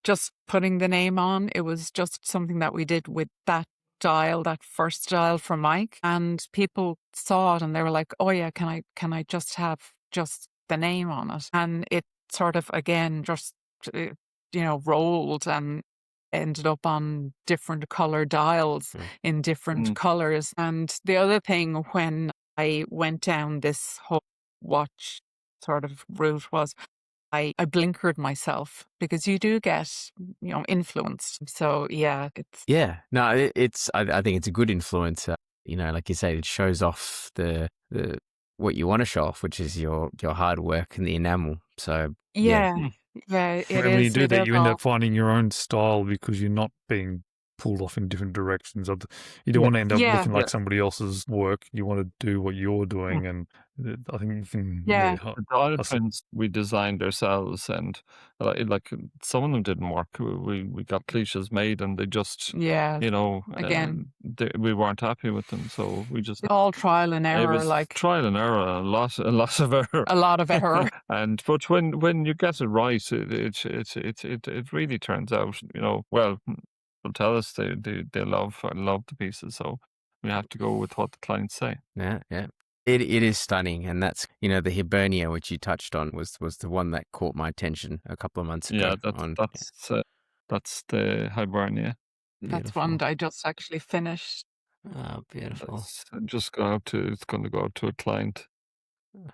just putting the name on. It was just something that we did with that dial, that first dial from Mike, and people saw it and they were like, "Oh yeah, can I just have just the name on it?" And it sort of again just rolled and ended up on different color dials in different colors. And the other thing, when I went down this whole watch sort of route, was I blinkered myself, because you do get, influenced. So yeah, it's Yeah. No, it's. I think it's a good influence. Like you say, it shows off the what you want to show off, which is your hard work and the enamel. So yeah, it And when you is. do It that, is you end all. up finding your own style because you're not being pulled off in different directions. You don't want to end up Yeah, looking like somebody else's work. You want to do what you're doing, and I think you can. yeah, The dial prints we designed ourselves, and like some of them didn't work. We got cliches made, and they just yeah. Again, we weren't happy with them, so we just it's all trial and it error, was like trial and error, a lot of error. a lot of error. And but when you get it right, it really turns out, well, they'll tell us they love the pieces, so we have to go with what the clients say. yeah. It is stunning, and that's the Hibernia, which you touched on, was the one that caught my attention a couple of months ago. Yeah, that's the Hibernia. That's one that I just actually finished. Oh, beautiful. It's going to go out to a client.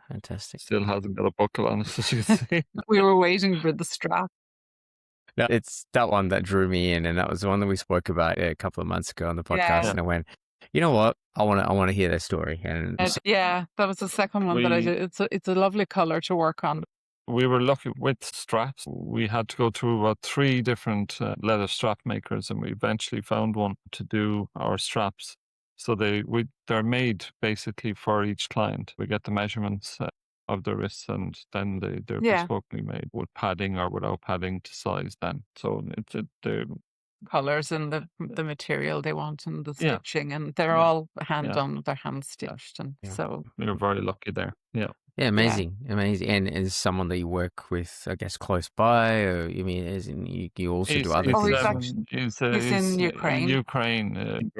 Fantastic. Still hasn't got a buckle on it, as you can see. We were waiting for the strap. No, it's that one that drew me in, and that was the one that we spoke about a couple of months ago on the podcast. Yeah. And I went, you know what? I want to hear their story. And Yeah, that was the second one that I did. It's a lovely color to work on. We were lucky with straps. We had to go through about 3 different leather strap makers, and we eventually found one to do our straps. So they're made basically for each client. We get the measurements of the wrists, and then they're bespokely made with padding or without padding to size then. So they're colors and the material they want and the stitching, and they're all hand done, they're hand stitched, and so we were very lucky there. Yeah. Yeah, amazing. And is someone that you work with, I guess, close by, or you mean, as in you also do other things? He's in Ukraine. Ukraine.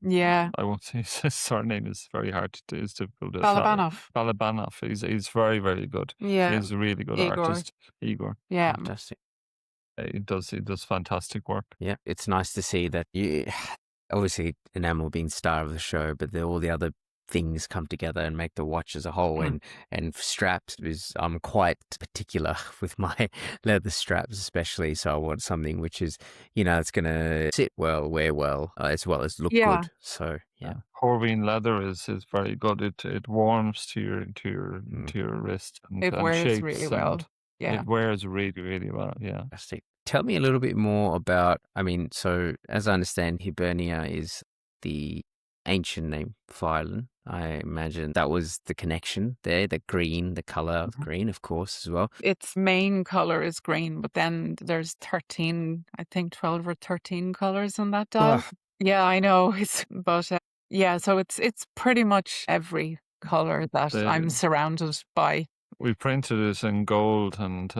Yeah, I won't say his surname is very hard to do. It's difficult. Balabanov. He's very, very good. Yeah, He's a really good artist. Igor. Yeah, Fantastic. He does fantastic work. Yeah, it's nice to see that you obviously Enamel being star of the show, but all the other things come together and make the watch as a whole. And straps, is I'm quite particular with my leather straps, especially. So I want something which is it's going to sit well, wear well, as well as look good. So yeah. Corvine leather is very good. It warms to your wrist, and it wears shapes really well. Yeah, it wears really, really well. Yeah. Fantastic. Tell me a little bit more about. So as I understand, Hibernia is the ancient name for Ireland. I imagine that was the connection there, the green, the color of green, of course, as well. Its main color is green, but then there's 13, I think 12 or 13 colors in that dial. Yeah, I know. So it's pretty much every color that I'm surrounded by. We printed it in gold, and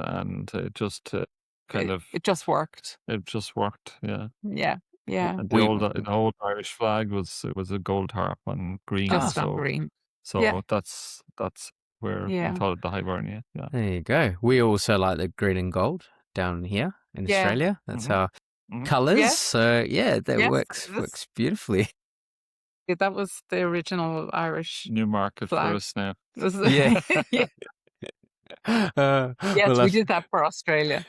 it just it just worked. It just worked. Yeah. Yeah. Yeah. And the old Irish flag was a gold harp on green. Just on green. So that's where we Yeah. call it the Hibernia. Yeah. There you go. We also like the green and gold down here in Yeah. Australia. That's Mhm. our Mhm. colours. Yes. So yeah, that Yes. works beautifully. That was the original Irish New market for flag. us now. Was Yeah. yeah. Well, Yes, we that's- did that for Australia.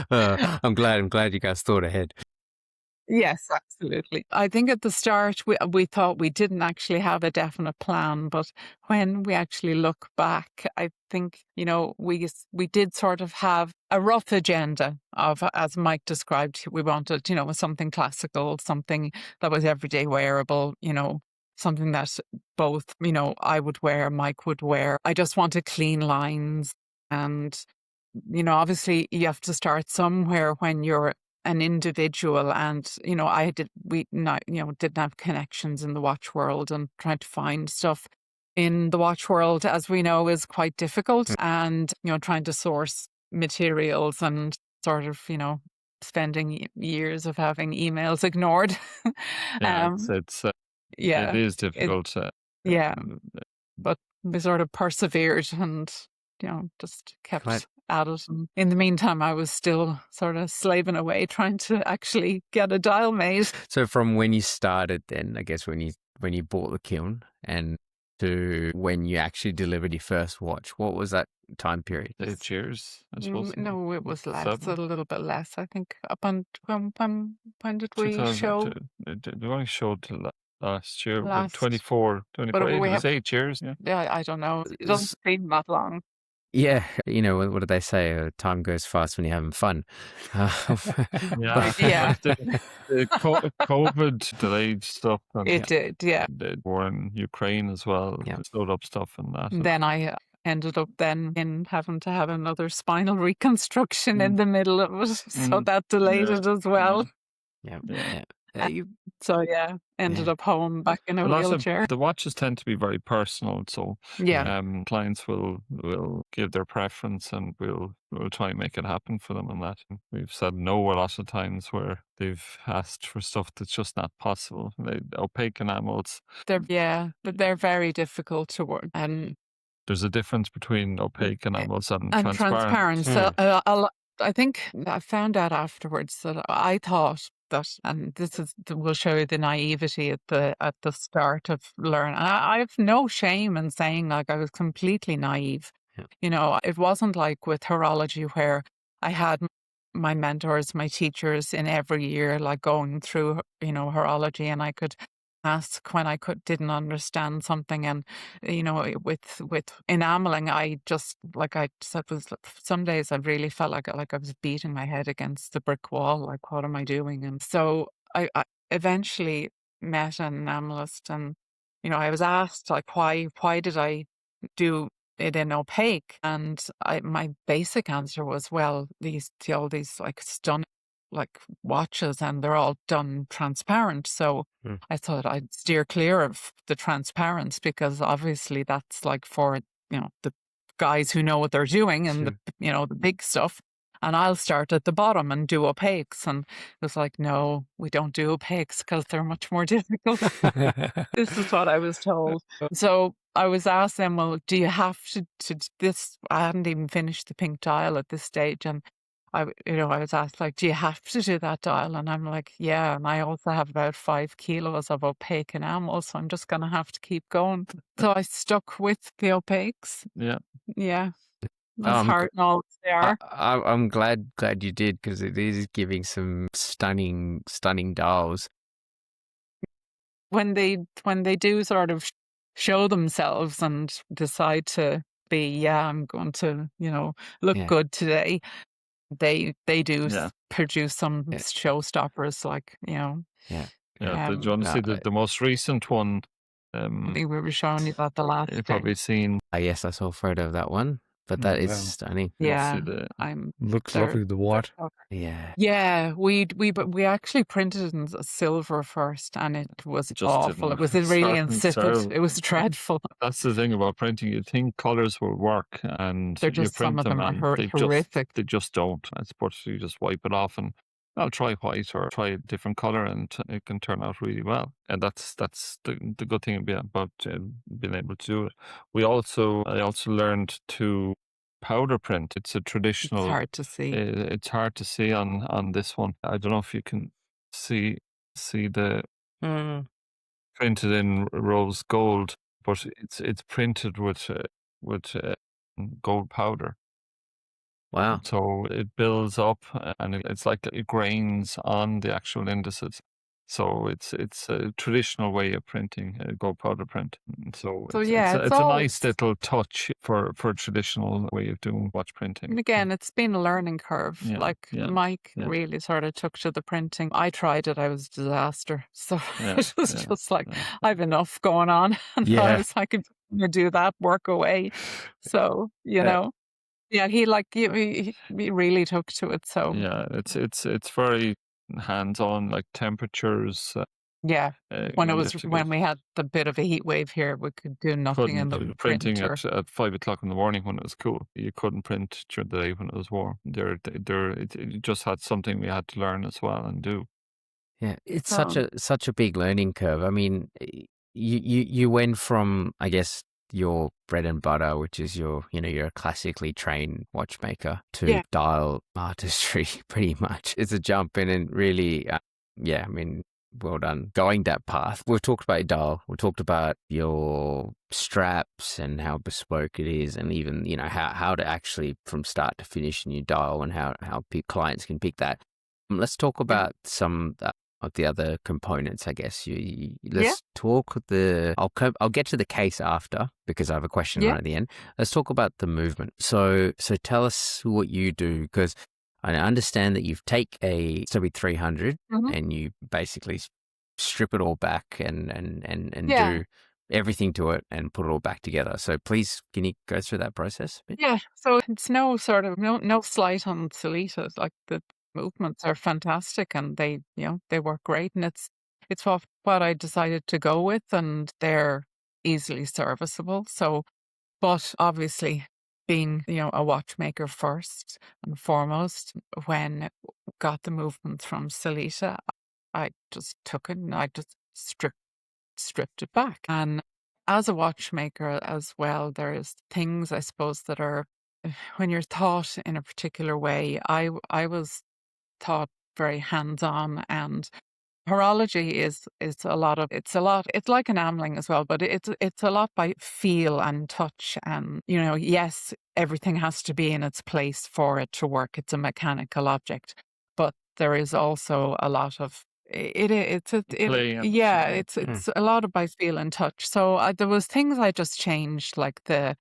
I'm glad you guys thought ahead. Yes, absolutely. I think at the start we thought we didn't actually have a definite plan, but when we actually look back, I think, you know, we did sort of have a rough agenda of, as Mike described, we wanted, you know, something classical, something that was everyday wearable, you know, something that both, you know, I would wear, Mike would wear. I just wanted clean lines, and, you know, obviously you have to start somewhere when you're an individual, and you know, didn't have connections in the watch world, and trying to find stuff in the watch world, as we know, is quite difficult. And you know, trying to source materials and sort of, you know, spending years of having emails ignored. Yeah, um, it's yeah, it is difficult. yeah, um, but we sort of persevered and, you know, just kept Glad- at it. And in the meantime, I was still sort of slaving away trying to actually get a dial made. So from when you started, then I guess when you bought the kiln and to when you actually delivered your first watch, what was that time period? 8 years, I suppose. No, it was less, 7? a little bit less. I think up on when did we 2000 show? We only showed till last year, but Last- 24, 25. we It was have- 8 years. Yeah. Yeah, I don't know. It doesn't seem that long. Yeah, you know, what do they say? Time goes fast when you're having fun. Yeah. Yeah. The COVID delayed stuff. And It did, yeah. the war in Ukraine as well. Yeah. Slowed up stuff and that. Then I ended up then in having to have another spinal reconstruction in the middle of it. So that delayed Yeah. it as well. Yeah. Yeah. So yeah, ended Yeah. up home back in a A lot of wheelchair. the watches tend to be very personal, so Yeah. clients will give their preference, and we'll try and make it happen for them. And that we've said no a lot of times where they've asked for stuff that's just not possible. Opaque enamels. They're very difficult to work, and There's a difference between opaque enamels and transparent. So I think I found out afterwards that I thought that, and will show you the naivety at the start of learning. I have no shame in saying, like, I was completely naive. Yeah. You know, it wasn't like with horology where I had my mentors, my teachers in every year, like going through, you know, horology, and I could ask when I didn't understand something. And you know, with enameling, I just, like I said, was some days I really felt like I was beating my head against the brick wall, like, what am I doing? And so I eventually met an enamelist, and you know, I was asked, like, why did I do it in opaque? And my basic answer was, well, all these like stunning like watches, and they're all done transparent. So I thought I'd steer clear of the transparents, because obviously that's like for, you know, the guys who know what they're doing and the, you know, the big stuff. And I'll start at the bottom and do opaques. And it was like, no, we don't do opaques because they're much more difficult. This is what I was told. So I was asked then, well, do you have to this? I hadn't even finished the pink dial at this stage. And I was asked, like, do you have to do that dial? And I'm like, yeah. And I also have about 5 kilos of opaque enamel, so I'm just going to have to keep going. So I stuck with the opaques. Yeah. Yeah. As hard and all as they are. I'm glad you did, because it is giving some stunning dials. When they do sort of show themselves and decide to be, I'm going to, you know, look good today, they do produce some showstoppers, like, you know. Yeah. Do you want to see the most recent one? I think we were showing you that the last You've day. probably seen. Yes, I saw a photo of that one, but that is stunning. Yeah, looks lovely. The white. Yeah, we actually printed it in silver first, and it was awful. It was really insipid. It was dreadful. That's the thing about printing. You think colours will work, and they're just, you print some of them are horrific. They just don't. It's but you just wipe it off, and I'll try white or try a different color, and it can turn out really well. And that's the good thing about being able to do it. I also learned to powder print. It's a It's traditional. hard to see. It's hard to see on this one. I don't know if you can see the Mm, printed in rose gold, but it's printed with gold powder. wow. So it builds up, and it's like it grains on the actual indices. So it's a traditional way of printing, gold powder print. So So yeah, it's it's a all. nice little touch for a traditional way of doing watch And printing. again, it's been a learning curve. Yeah, Like yeah, Mike yeah, really sort of took to the printing. I tried it, I was a disaster. So yeah, it was yeah, just like, yeah. I've enough going on. And I Yeah. was like, do that, work away. So, Uh, yeah, he really took to it. So Yeah, it's very hands-on, like temperatures. yeah, when You have to get. when we had the bit of a heat wave here, we could do nothing in Couldn't the do printing printer. at 5 o'clock in the morning when it was cool. You couldn't print during the day when it was warm. It just had something we had to learn as well and do. Yeah, it's So such a big learning curve. I mean, you went from, I guess, your bread and butter, which is you're a classically trained watchmaker, to yeah, dial artistry. Pretty much, it's a jump in, and really, yeah. I mean, well done going that path. We've talked about dial. We talked about your straps and how bespoke it is, and even how to actually from start to finish and you dial, and how clients can pick that. Let's talk yeah, about some of the other components, I guess. yeah, Let's talk I'll get to the case after, because I have a question yeah. right at the end. Let's talk about the movement. So tell us what you do, because I understand that you take a Sobi 300 Mhm. and you basically strip it all back and Yeah. do everything to it and put it all back together. So please, can you go through that process a bit? Yeah, so it's no sort of no slight on Salita. Like the movements are fantastic and they work great, and it's what I decided to go with, and they're easily serviceable. So, but obviously being, a watchmaker first and foremost, when got the movements from Salita, I just took it and I just stripped it back. And as a watchmaker as well, there's things I suppose that are when you're taught in a particular way. I was taught very hands-on, and horology is it's like enameling as well, but it's a lot by feel and touch, and yes, everything has to be in its place for it to work. It's a mechanical object, but there is also a lot of Play and yeah, feel. it's a lot of by feel and touch. So there was things I just changed, like the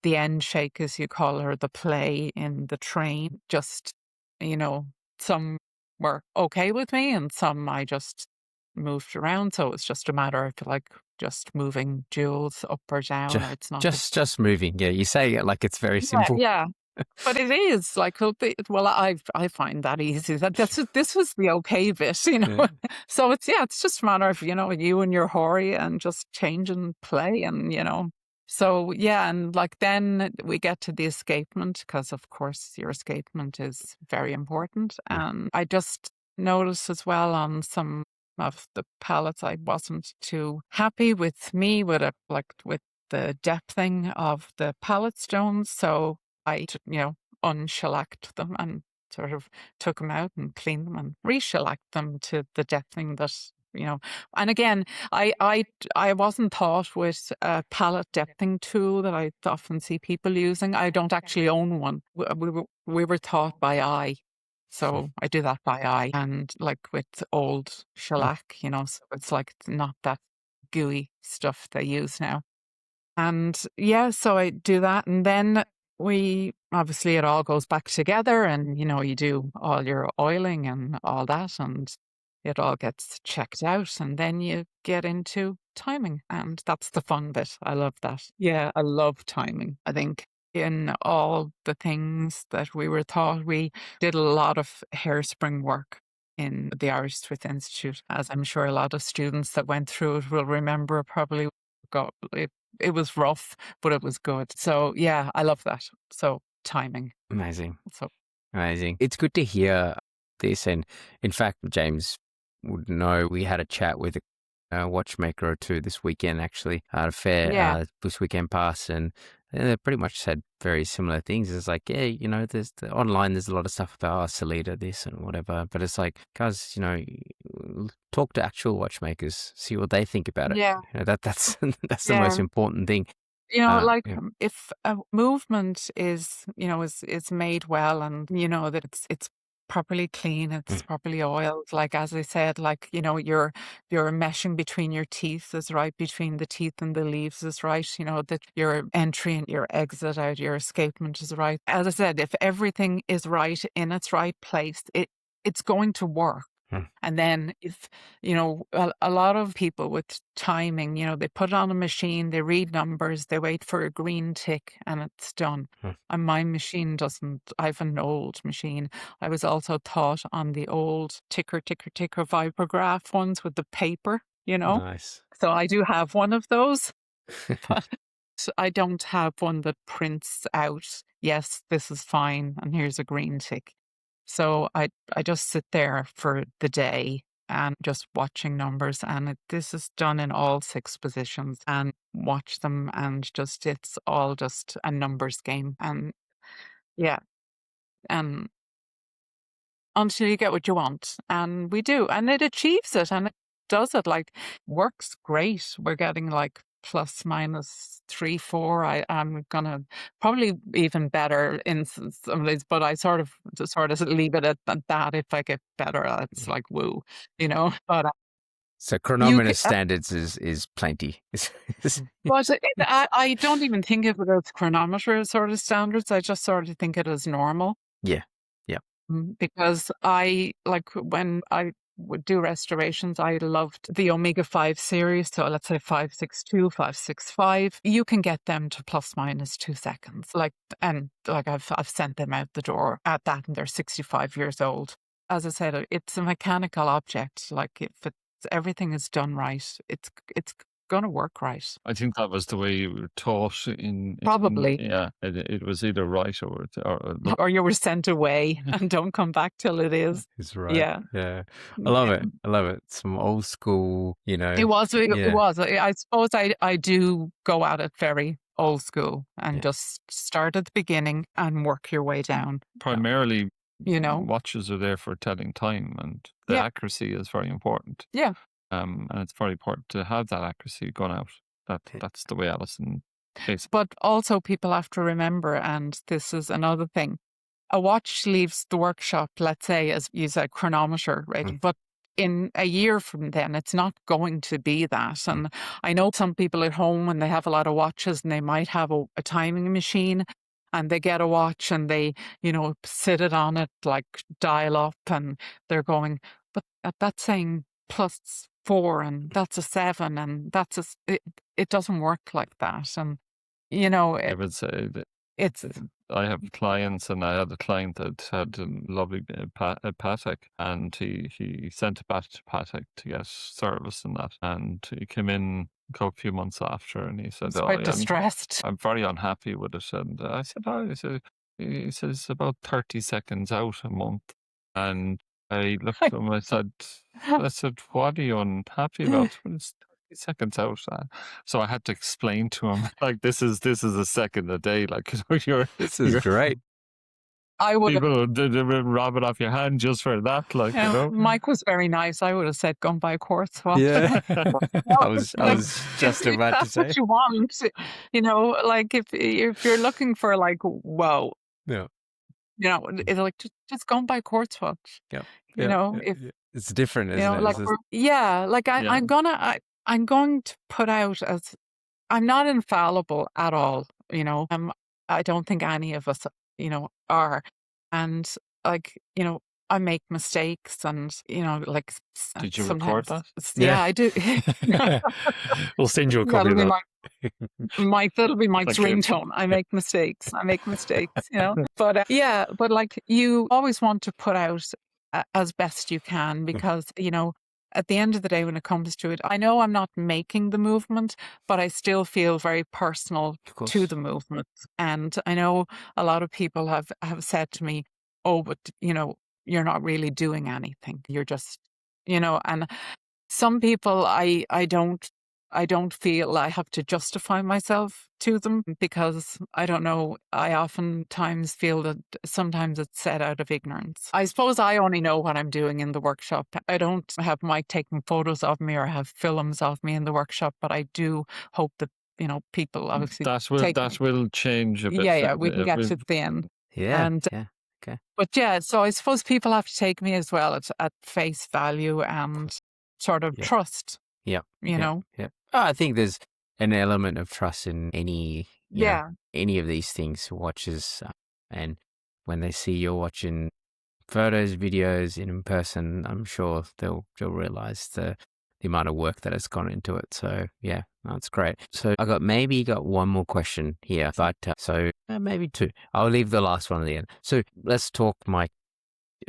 end shake, as you call her, the play in the train. Just you know, some were okay with me, and some I just moved around. So it's just a matter of like just moving jewels up or down, or it's not. Just moving. Yeah, you say it like it's very Yeah, simple. yeah. But it is like, well, I find that easy. This was the okay bit, Yeah. So it's just a matter of you and your hori and just changing play, and So yeah, and like then we get to the escapement, because of course your escapement is very important. Yeah. And I just noticed as well on some of the palettes, I wasn't too happy with with the depthing of the palette stones. So I, unshellacked them and sort of took them out and cleaned them and re-shellacked them to the depthing that, and again, I wasn't taught with a palette depthing tool that I often see people using. I don't actually own one. We were taught by eye. So I do that by eye, and like with old shellac, so it's like it's not that gooey stuff they use now. And yeah, so I do that. And then we obviously it all goes back together, and you do all your oiling and all that, and it all gets checked out. And then you get into timing. And that's the fun bit. I love that. Yeah, I love timing. I think in all the things that we were taught, we did a lot of hairspring work in the Irish Smith Institute, as I'm sure a lot of students that went through it will remember. Probably got it was rough, but it was good. So yeah, I love that. So timing. Amazing. So Amazing. It's good to hear this. And in fact, James would know we had a chat with a watchmaker or two this weekend, actually, at a fair this weekend past, and they pretty much said very similar things. It's like, yeah, there's online, there's a lot of stuff about Salida, this and whatever, but it's like, guys, talk to actual watchmakers, see what they think about it. Yeah. That's the most important thing. If a movement is made well, and that it's properly clean, it's properly oiled, like as I said, like your meshing between your teeth is right, between the teeth and the leaves is right, that your entry and your exit out, your escapement is right. As I said, if everything is right in its right place, it's going to work. And then if, a lot of people with timing, they put it on a machine, they read numbers, they wait for a green tick and it's done. And my machine doesn't. I have an old machine. I was also taught on the old ticker vibrograph ones with the paper, Nice. So I do have one of those, but I don't have one that prints out, yes, this is fine, and here's a green tick. So I just sit there for the day and just watching numbers, and this is done in all 6 positions, and watch them, and it's all just a numbers game. And yeah, and until you get what you want, and we do, and it achieves it, and it does it, like, works great. We're getting like plus minus 3, 4. I'm gonna probably even better in some of these, but I sort of leave it at that. If I get better, it's like woo, But so chronometer standards is plenty. but I don't even think of it as chronometer sort of standards. I just sort of think it as normal. Yeah. Because I, like, when I would do restorations, I loved the Omega 5 series. So let's say 562, 565. You can get them to plus minus 2 seconds. I've sent them out the door at that, and they're 65 years old. As I said, it's a mechanical object. Like, if everything is done right, it's going to work right. I think that was the way you were taught in Probably. It was either right or you were sent away and don't come back till it is. It's right. Yeah. I love it. Some old school, It was. I suppose I do go at it very old school and just start at the beginning and work your way down. Primarily, watches are there for telling time, and the accuracy is very important. Yeah. And it's very important to have that accuracy gone out. That's the way Alison is. But also people have to remember, and this is another thing, a watch leaves the workshop, let's say, as you said, chronometer, right? But in a year from then, it's not going to be that. And I know some people at home, when they have a lot of watches, and they might have a timing machine, and they get a watch and they, sit it on it, like dial up, and they're going, but that's saying plus 4, and that's a 7, and that's it doesn't work like that. And I would say that I have clients, and I had a client that had a lovely Patek, and he sent it back to Patek to get service and that, and he came in a few months after, and he said, quite distressed. I'm very unhappy with it. And I said, he says it's about 30 seconds out a month. And I looked at him, I said, what are you unhappy about? Well, it's 30 seconds out. So I had to explain to him, like, this is a second a day. Like, this is great. I would people rob it off your hand just for that. Like, Mike was very nice. I would have said, go and buy a quartz watch. Yeah. I was just about to say. That's what you want. Like, if you're looking for, like, whoa. Yeah. It's like, just go and buy a quartz watch. Yeah. If it's different, isn't it? Like, I'm going to put out as, I'm not infallible at all. I don't think any of us, are. And, like, I make mistakes, and, like. Did you record that? Yeah, I do. We'll send you a copy of that. That'll be Mike's ringtone. I make mistakes. But but like, you always want to put out as best you can, because, at the end of the day, when it comes to it, I know I'm not making the movement, but I still feel very personal to the movement. And I know a lot of people have said to me, oh, but, you're not really doing anything. You're just, and some people I don't feel I have to justify myself to them because I don't know. I oftentimes feel that sometimes it's said out of ignorance. I suppose I only know what I'm doing in the workshop. I don't have Mike taking photos of me or have films of me in the workshop, but I do hope that, people obviously that will change a bit. yeah, we can get to the end. Yeah. And yeah. Okay. but yeah, so I suppose people have to take me as well at face value and sort of Yeah. trust. Yeah. Yeah. Oh, I think there's an element of trust in any any of these things, watches, and when they see you're watching photos, videos in person, I'm sure they'll realize the amount of work that has gone into it. So yeah, that's great. So I got one more question here, but maybe two. I'll leave the last one at the end. So let's talk, Mike.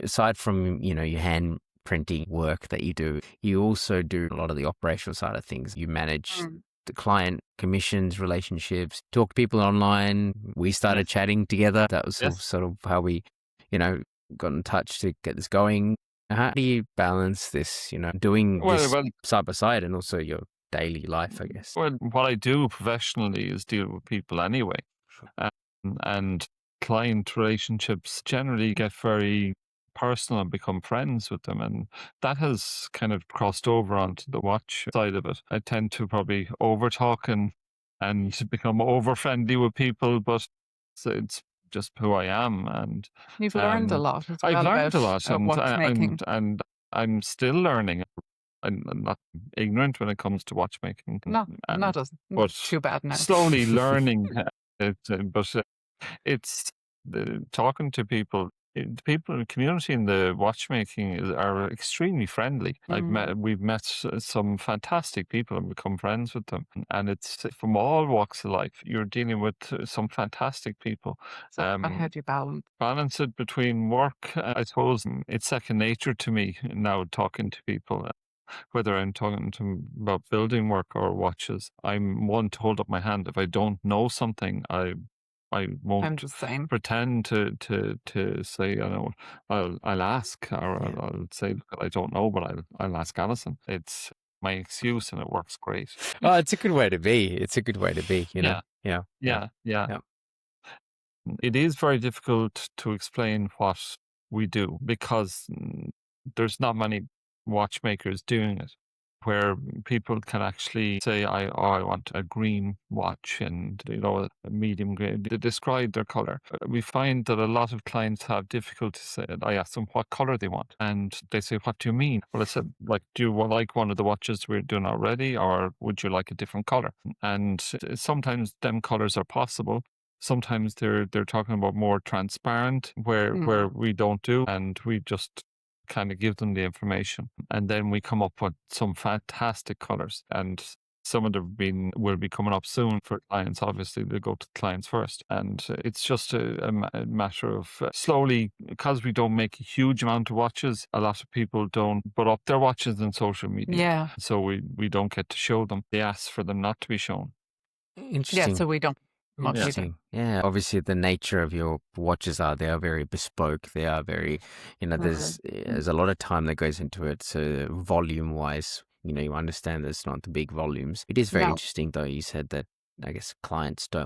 Aside from your hand printing work that you do, you also do a lot of the operational side of things. You manage the client commissions, relationships, talk to people online. We started chatting together. That was sort of how we, got in touch to get this going. How do you balance this, doing this side by side and also your daily life, I guess? Well, what I do professionally is deal with people anyway. And client relationships generally get very personal and become friends with them. And that has kind of crossed over onto the watch side of it. I tend to probably overtalk and become over friendly with people, but it's just who I am. And you've learned a lot as well. I've learned a lot, watchmaking. and I'm still learning. I'm not ignorant when it comes to watchmaking. Not but too bad now. Slowly learning. But it's talking to people. The people in the community in the watchmaking are extremely friendly. We've met some fantastic people and become friends with them. And it's from all walks of life. You're dealing with some fantastic people. So how do you balance? Balance it between work. I suppose it's second nature to me now talking to people. Whether I'm talking to them about building work or watches, I'm one to hold up my hand. If I don't know something, I won't pretend to say, I'll ask, or I'll say, I don't know, but I'll ask Alison. It's my excuse and it works great. Oh, it's a good way to be. It's a good way to be, know? Yeah. It is very difficult to explain what we do because there's not many watchmakers doing it, where people can actually say, I want a green watch and, a medium green. They describe their color. We find that a lot of clients have difficulty saying, I ask them what color they want. And they say, what do you mean? Well, I said, do you like one of the watches we're doing already, or would you like a different color? And sometimes them colors are possible. Sometimes they're talking about more transparent, where we don't do, and we just kind of give them the information, and then we come up with some fantastic colors. And some of them will be coming up soon for clients. Obviously, they go to clients first, and it's just a matter of slowly, because we don't make a huge amount of watches. A lot of people don't put up their watches in social media, so we don't get to show them. They ask for them not to be shown. Interesting. Yeah, so we don't. Interesting. Yeah. Obviously, the nature of your watches they are very bespoke. They are very, there's a lot of time that goes into it. So volume wise, you understand there's not the big volumes. It is very interesting though. You said that I guess clients they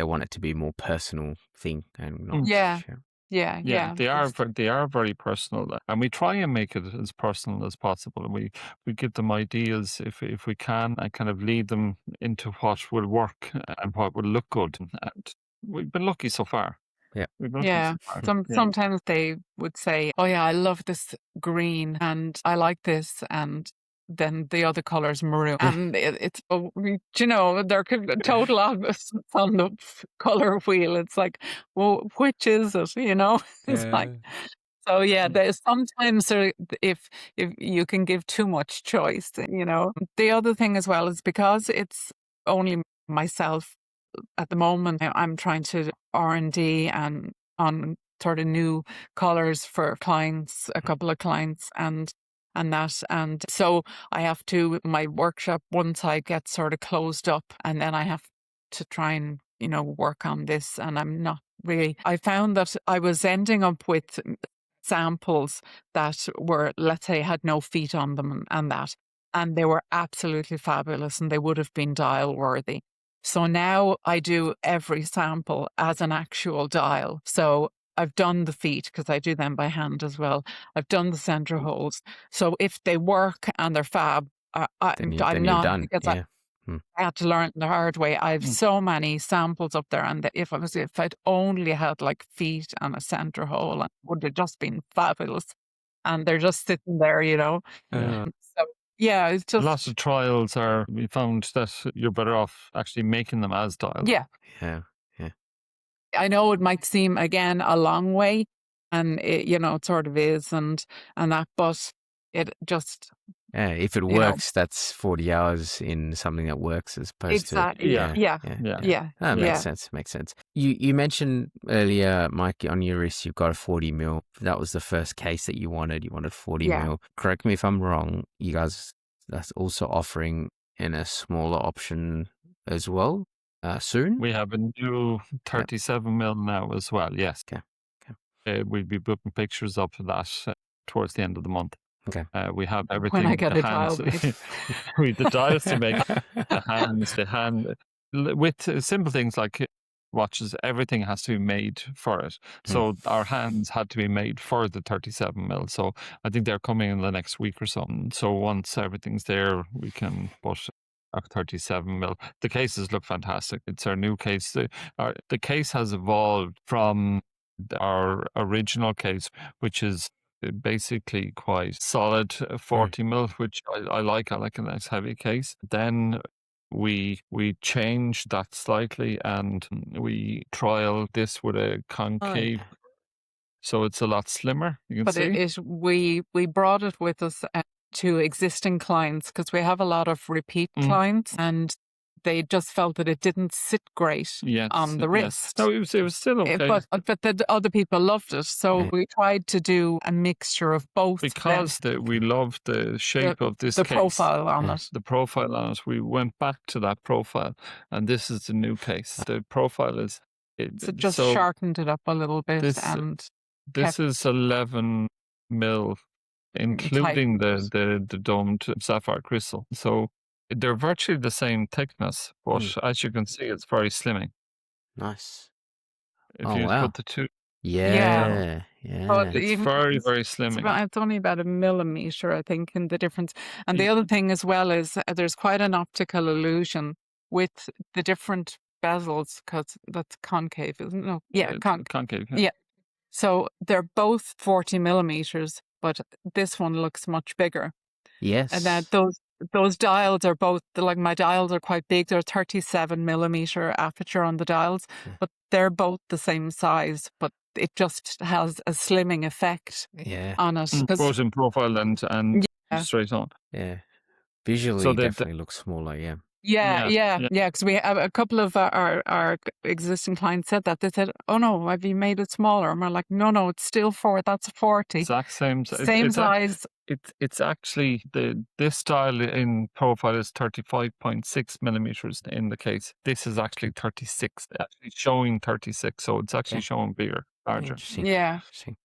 want it to be a more personal thing and not share. Yeah. They are very personal, and we try and make it as personal as possible. And we give them ideas if we can, and kind of lead them into what will work and what will look good. And we've been lucky so far. Yeah. Sometimes they would say, "Oh yeah, I love this green, and I like this," and then the other color's maroon, and it's there could be total opposites on the color wheel. It's like, well, which is it? It's like, so yeah. There's sometimes if you can give too much choice, The other thing as well is because it's only myself at the moment. I'm trying to R&D and on sort of new colors for clients, a couple of clients, and so I have to, my workshop, once I get sort of closed up, and then I have to try and, work on this. And I'm not really, I found that I was ending up with samples that were, let's say, had no feet on them and that. And they were absolutely fabulous and they would have been dial worthy. So now I do every sample as an actual dial. So I've done the feet because I do them by hand as well. I've done the center holes. So if they work and they're fab, Then I'm you're not, done. because Yeah. I had to learn the hard way. I have so many samples up there, and if I'd only had like feet and a center hole, it would have just been fabulous. And they're just sitting there, Yeah. So yeah, it's just Lots of trials we found that you're better off actually making them as dials. yeah. Yeah. I know it might seem again a long way, and it sort of is, and that, but it just Yeah, if it works, that's 40 hours in something that works as opposed exactly. to... Yeah. That makes sense. Makes sense. You mentioned earlier, Mike, on your wrist, you've got a 40 mil. That was the first case that you wanted. You wanted 40 mil. Correct me if I'm wrong. You guys, that's also offering in a smaller option as well soon? We have a new 37 mil now as well. Yes. Okay. We'll be booking pictures up for that towards the end of the month. Okay. We have everything. When I get the a dial made. with the dials to make, the hand, with simple things like watches, everything has to be made for it. So our hands had to be made for the 37 mil. So I think they're coming in the next week or something. So once everything's there, we can put our 37 mil. The cases look fantastic. It's our new case. The case has evolved from our original case, which is basically quite solid 40 mil, which I like. I like a nice heavy case. Then we changed that slightly and we trialed this with a concave. So it's a lot slimmer. You can see. We brought it with us to existing clients because we have a lot of repeat clients, and they just felt that it didn't sit great on the wrist. No, it was still okay. But the other people loved it. So we tried to do a mixture of both. Because we loved the shape of this the case. Profile on it. The profile on it. We went back to that profile, and this is the new case. The profile is... So just sharpened it up a little bit. This is 11 mil, including the domed sapphire crystal. So they're virtually the same thickness, but as you can see, it's very slimming. Nice. If you put the two... Yeah. But it's very, very slimming. It's only about 1 millimeter, I think, in the difference. And the other thing as well is there's quite an optical illusion with the different bezels, because that's concave, isn't it? No. Yeah, concave. Yeah. So they're both 40 millimeters, but this one looks much bigger. Yes. And then those dials are both, like my dials are quite big. They're 37 millimeter aperture on the dials, but they're both the same size, but it just has a slimming effect on it. Both in profile and straight on. Yeah. Visually, definitely looks smaller, Yeah, because we have a couple of our existing clients said that. They said, "Oh no, have you made it smaller?" And we're like, "No, it's still 4. That's a 40. Exact same size." It's actually this style in profile is 35.6 millimeters in the case. This is actually 36, actually showing 36, so it's actually showing bigger, larger. Interesting. Yeah. Interesting.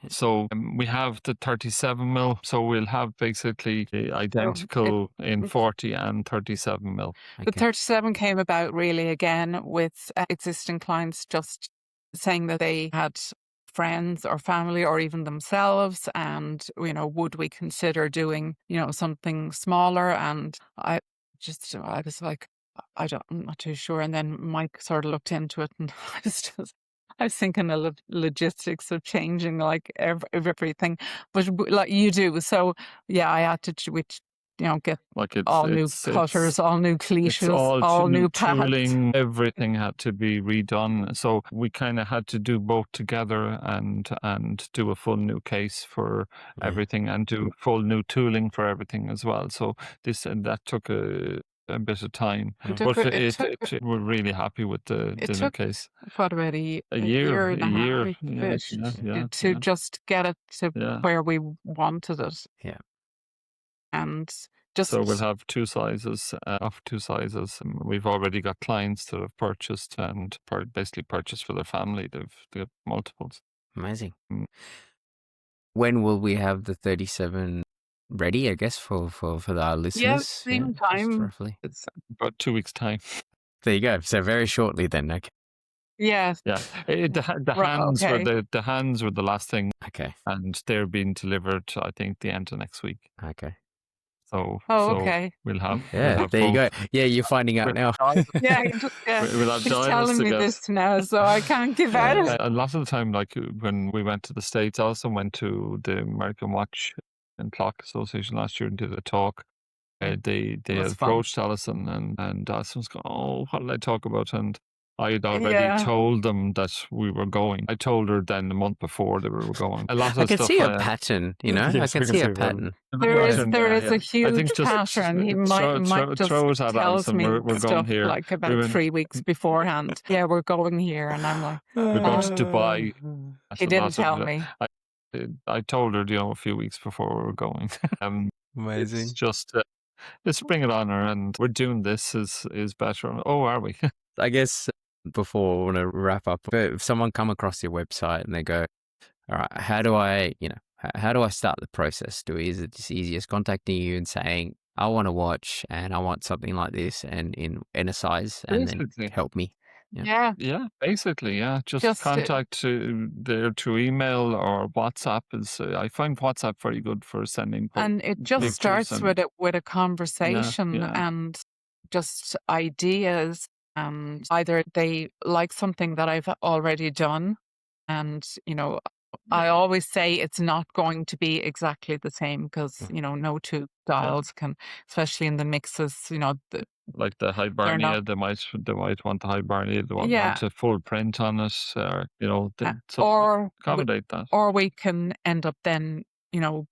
So we have the 37 mil, so we'll have basically the identical in 40 and 37 mil. The 37 came about really again with existing clients just saying that they had friends or family or even themselves, and would we consider doing something smaller? And I was like, I'm not too sure. And then Mike sort of looked into it, and I was thinking of logistics of changing like everything, but like you do. So yeah, I had to get like all new cutters, all new cleaches, all new tooling. Everything had to be redone. So we kind of had to do both together and do a full new case for everything and do full new tooling for everything as well. So that took a bit of time, but we're really happy with the new case. What about a year and a half to just get it to where we wanted it. Yeah. And so we'll have two sizes. We've already got clients that have purchased and basically purchased for their family. They've got multiples. Amazing. Mm. When will we have the 37 ready, I guess, for our listeners? Same just time. roughly. It's, About 2 weeks' time. There you go. So very shortly then. Okay. yeah. Yeah, the Right, hands okay. were the hands were the last thing, Okay. and they're being delivered. I think the end of next week. Okay. So Okay. we'll have Yeah, there you both. go. Yeah, you're finding out now. Yeah, We'll have he's dials telling me together. this now, so I can't give out. A lot of the time, like when we went to the States, I also went to the American Watch and Clock Association last year and did a talk. They was fun. approached Alison and Alison was going, oh, what did I talk about? And I had already Yeah. told them that we were going. I told her then the month before that we were going. A lot I of can stuff. see a pattern, you know? Yes, I we can can see a see that. pattern. There is Yeah. a I huge think just pattern. He might just throw it at tells Alison. me We're going stuff here. like about We went- 3 weeks beforehand. Yeah, we're going here, and I'm like, We're going to Dubai. he didn't tell me. I told her, a few weeks before we were going. Amazing. It's just let's bring it on her, and we're doing this is better. Oh, are we? I guess before I want to wrap up, if someone come across your website and they go, all right, how do I start the process? Is it just easiest contacting you and saying, I want to watch and I want something like this and in a size and Basically. then help me? Yeah. Yeah, basically, yeah. Just contact there through email or WhatsApp. I find WhatsApp very good for sending. And it just pictures starts and- with a conversation yeah. and just ideas. And either they like something that I've already done, and I always say it's not going to be exactly the same because no two styles can, especially in the mixes. Like the Hibernia, they might want the Hibernia, they want a full print on it, or or accommodate that. Or we can end up then,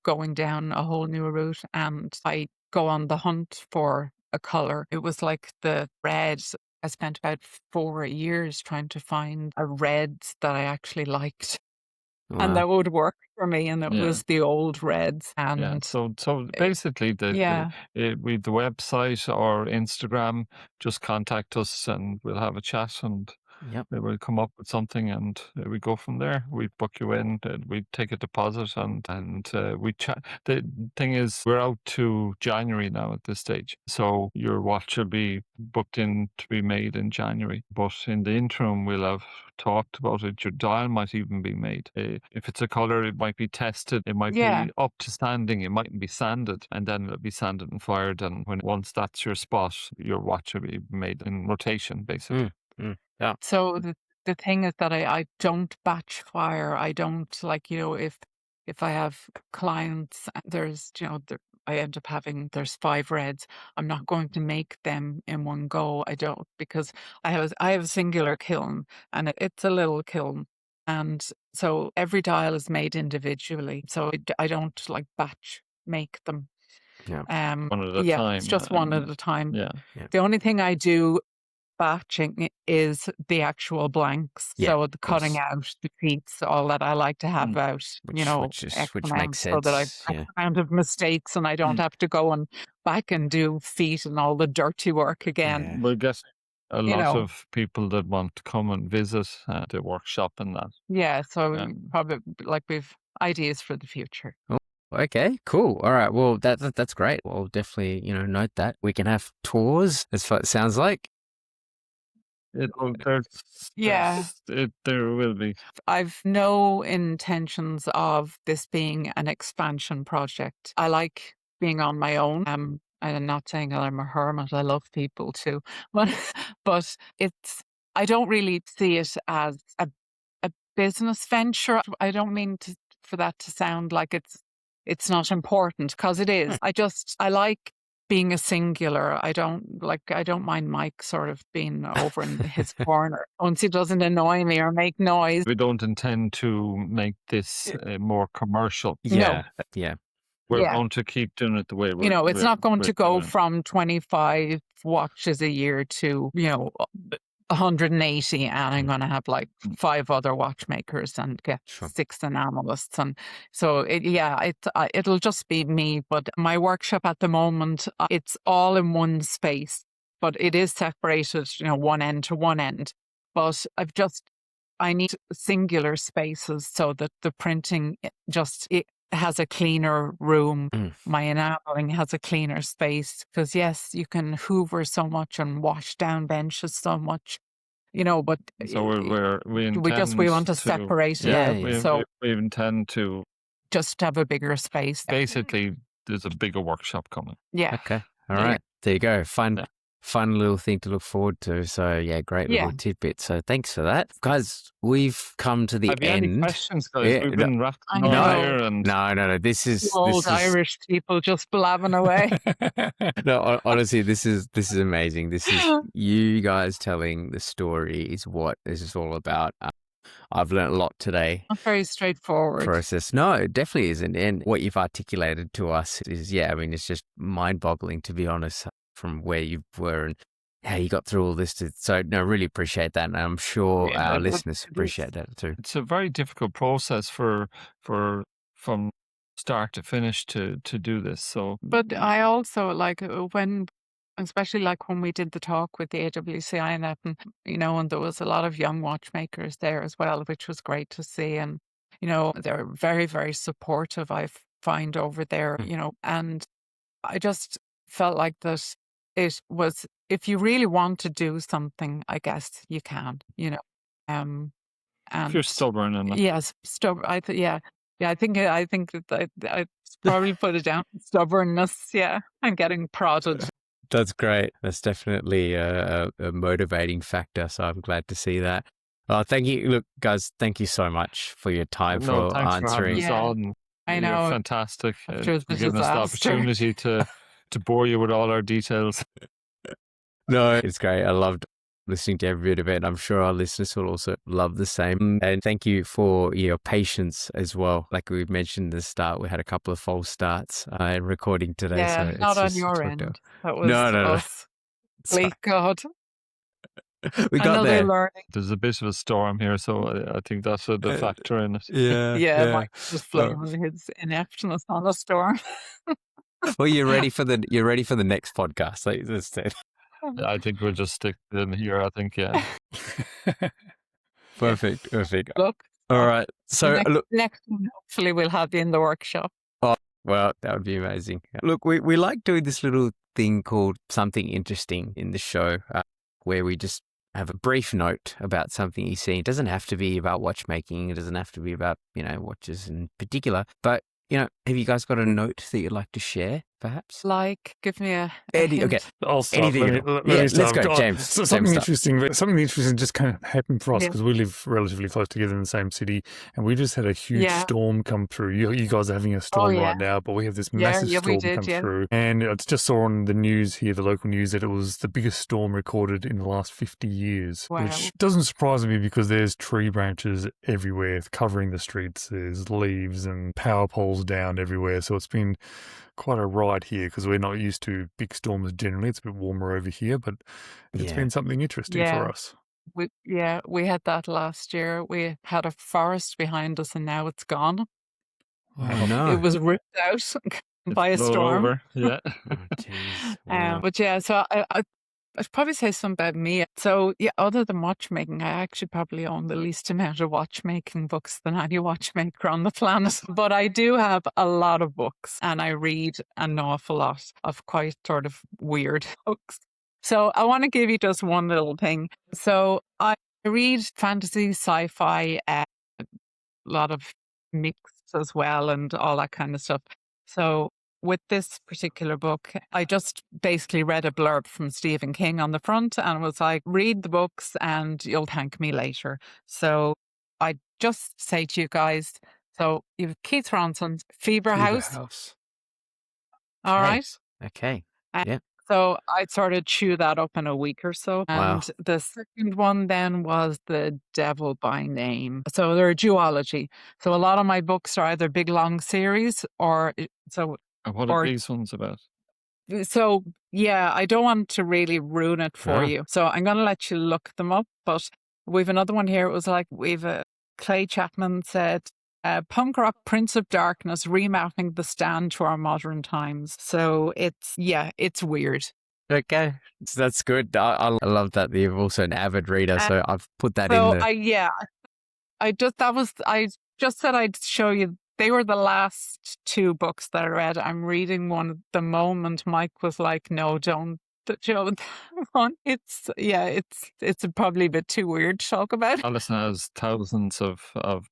going down a whole new route, and I go on the hunt for a color. It was like the red. I spent about 4 years trying to find a red that I actually liked. Wow. And that would work for me, and it was the old reds. And yeah, so basically, the website or Instagram, just contact us and we'll have a chat and we'll come up with something and we go from there. We book you in, we take a deposit and we chat. The thing is, we're out to January now at this stage, so your watch will be booked in to be made in January. But in the interim, we'll have talked about it. Your dial might even be made. If it's a color, it might be tested. It might be up to standing. It mightn't be sanded, and then it'll be sanded and fired. And once that's your spot, your watch will be made in rotation, basically. Yeah. So the thing is that I don't batch fire. I don't if I have clients, there's I end up having there's 5 reds. I'm not going to make them in one go. I don't, because I have a singular kiln, and it's a little kiln, and so every dial is made individually. So I don't batch make them. Yeah. One at a time. It's just one at a time. Yeah. The only thing I do batching is the actual blanks. So the cutting out, the pleats, all that I like to have out, which makes sense. So that I kind of mistakes and I don't have to go and back and do feet and all the dirty work again. Yeah. We're getting a lot of people that want to come and visit the workshop and that. Yeah, so probably we've ideas for the future. Okay, cool. All right. Well, that's great. We'll definitely, note that. We can have tours, as far as it sounds like. There will be. I've no intentions of this being an expansion project. I like being on my own. I'm not saying that I'm a hermit. I love people too, but I don't really see it as a business venture. I don't mean for that to sound like it's not important, because it is. I like being a singular. I don't mind Mike sort of being over in his corner once he doesn't annoy me or make noise. We don't intend to make this more commercial. Yeah. No. Yeah. We're going to keep doing it the way we're it's not going to go from 25 watches a year to 180, and I'm going to have 5 other watchmakers and get 6 enamelists, and so it'll just be me. But my workshop at the moment, it's all in one space, but it is separated, one end to one end. But I need singular spaces so that the printing it has a cleaner room. My enameling has a cleaner space because yes, you can hoover so much and wash down benches so much, but So we we want to separate it out. So we intend to just have a bigger space. basically. There's a bigger workshop coming. Yeah. Okay. All right. There you go. Fun little thing to look forward to. So yeah, great little tidbit. So thanks for that, guys. We've come to the Have you end. any questions, guys? Yeah, We've been wrapped I know. here, and No. This is Old Irish people just blabbing away. No, honestly, this is amazing. This is you guys telling the story is what this is all about. I've learned a lot today. Not very straightforward Process. No, it definitely isn't. And what you've articulated to us is, it's just mind-boggling, to be honest, from where you were and how you got through all this. So, no, really appreciate that. And I'm sure our listeners appreciate that too. It's a very difficult process for from start to finish to do this. So, but I also especially like when we did the talk with the AWCI and that, and there was a lot of young watchmakers there as well, which was great to see. And they're very, very supportive, I find, over there. And I just felt like that it was, if you really want to do something, I guess you can. And if you're stubborn enough. yes, stubborn. I think that I probably put it down, stubbornness. Yeah, and getting prodded. That's great. That's definitely a motivating factor. So I'm glad to see that. Thank you. Look, guys, thank you so much for your time for answering. I know. You're fantastic. After the Giving us the opportunity to bore you with all our details. No, it's great. I loved listening to every bit of it. I'm sure our listeners will also love the same. And thank you for your patience as well. Like we mentioned at the start, we had a couple of false starts in recording today. Yeah, so not on your end. That was us. Please God. We got there. Learning. There's a bit of a storm here, so I think that's the factor in it. Yeah. Mike was flaming his ineptness on a storm. Well, you're ready for the next podcast. Like I said. I think we'll just stick in here. I think, yeah. Perfect. Look. All right. So next one, hopefully we'll have you in the workshop. Oh, well, that would be amazing. Look, we like doing this little thing called Something Interesting in the show, where we just have a brief note about something you see. It doesn't have to be about watchmaking. It doesn't have to be about, watches in particular. But, have you guys got a note that you'd like to share, perhaps? Like, give me a Eddie, hint. Okay, I'll start. Anything. Let me let's start. go, James. So something interesting just kind of happened for us because we live relatively close together in the same city, and we just had a huge storm come through. You guys are having a storm right now, but we have this massive storm come through, and I just saw on the news here, the local news, that it was the biggest storm recorded in the last 50 years, which doesn't surprise me because there's tree branches everywhere covering the streets. There's leaves and power poles down everywhere, so it's been quite a ride here because we're not used to big storms generally. It's a bit warmer over here, but it's been something interesting for us. We had that last year. We had a forest behind us and now it's gone. Oh, no. It was ripped out by a storm. Over. Yeah. Wow. But so I'd probably say something about me. So other than watchmaking, I actually probably own the least amount of watchmaking books than any watchmaker on the planet. But I do have a lot of books and I read an awful lot of quite sort of weird books. So I want to give you just one little thing. So I read fantasy, sci-fi, a lot of mixed as well and all that kind of stuff. So with this particular book, I just basically read a blurb from Stephen King on the front and was like, read the books and you'll thank me later. So I just say to you guys, so you have Keith Ronson's Fever House. All right. Okay. So I sort of chew that up in a week or so. And the second one then was The Devil by Name. So they're a duology. So a lot of my books are either big long series or And what are these ones about? So, I don't want to really ruin it for you. So I'm going to let you look them up. But we've another one here. It was like, Clay Chapman said, punk rock Prince of Darkness, remapping the Stand to our modern times. So it's weird. Okay. That's good. I love that you're also an avid reader. So I've put that in there. I just said I'd show you. They were the last two books that I read. I'm reading one at the moment. Mike was like, "No, don't show that one." It's probably a bit too weird to talk about. Alison has thousands of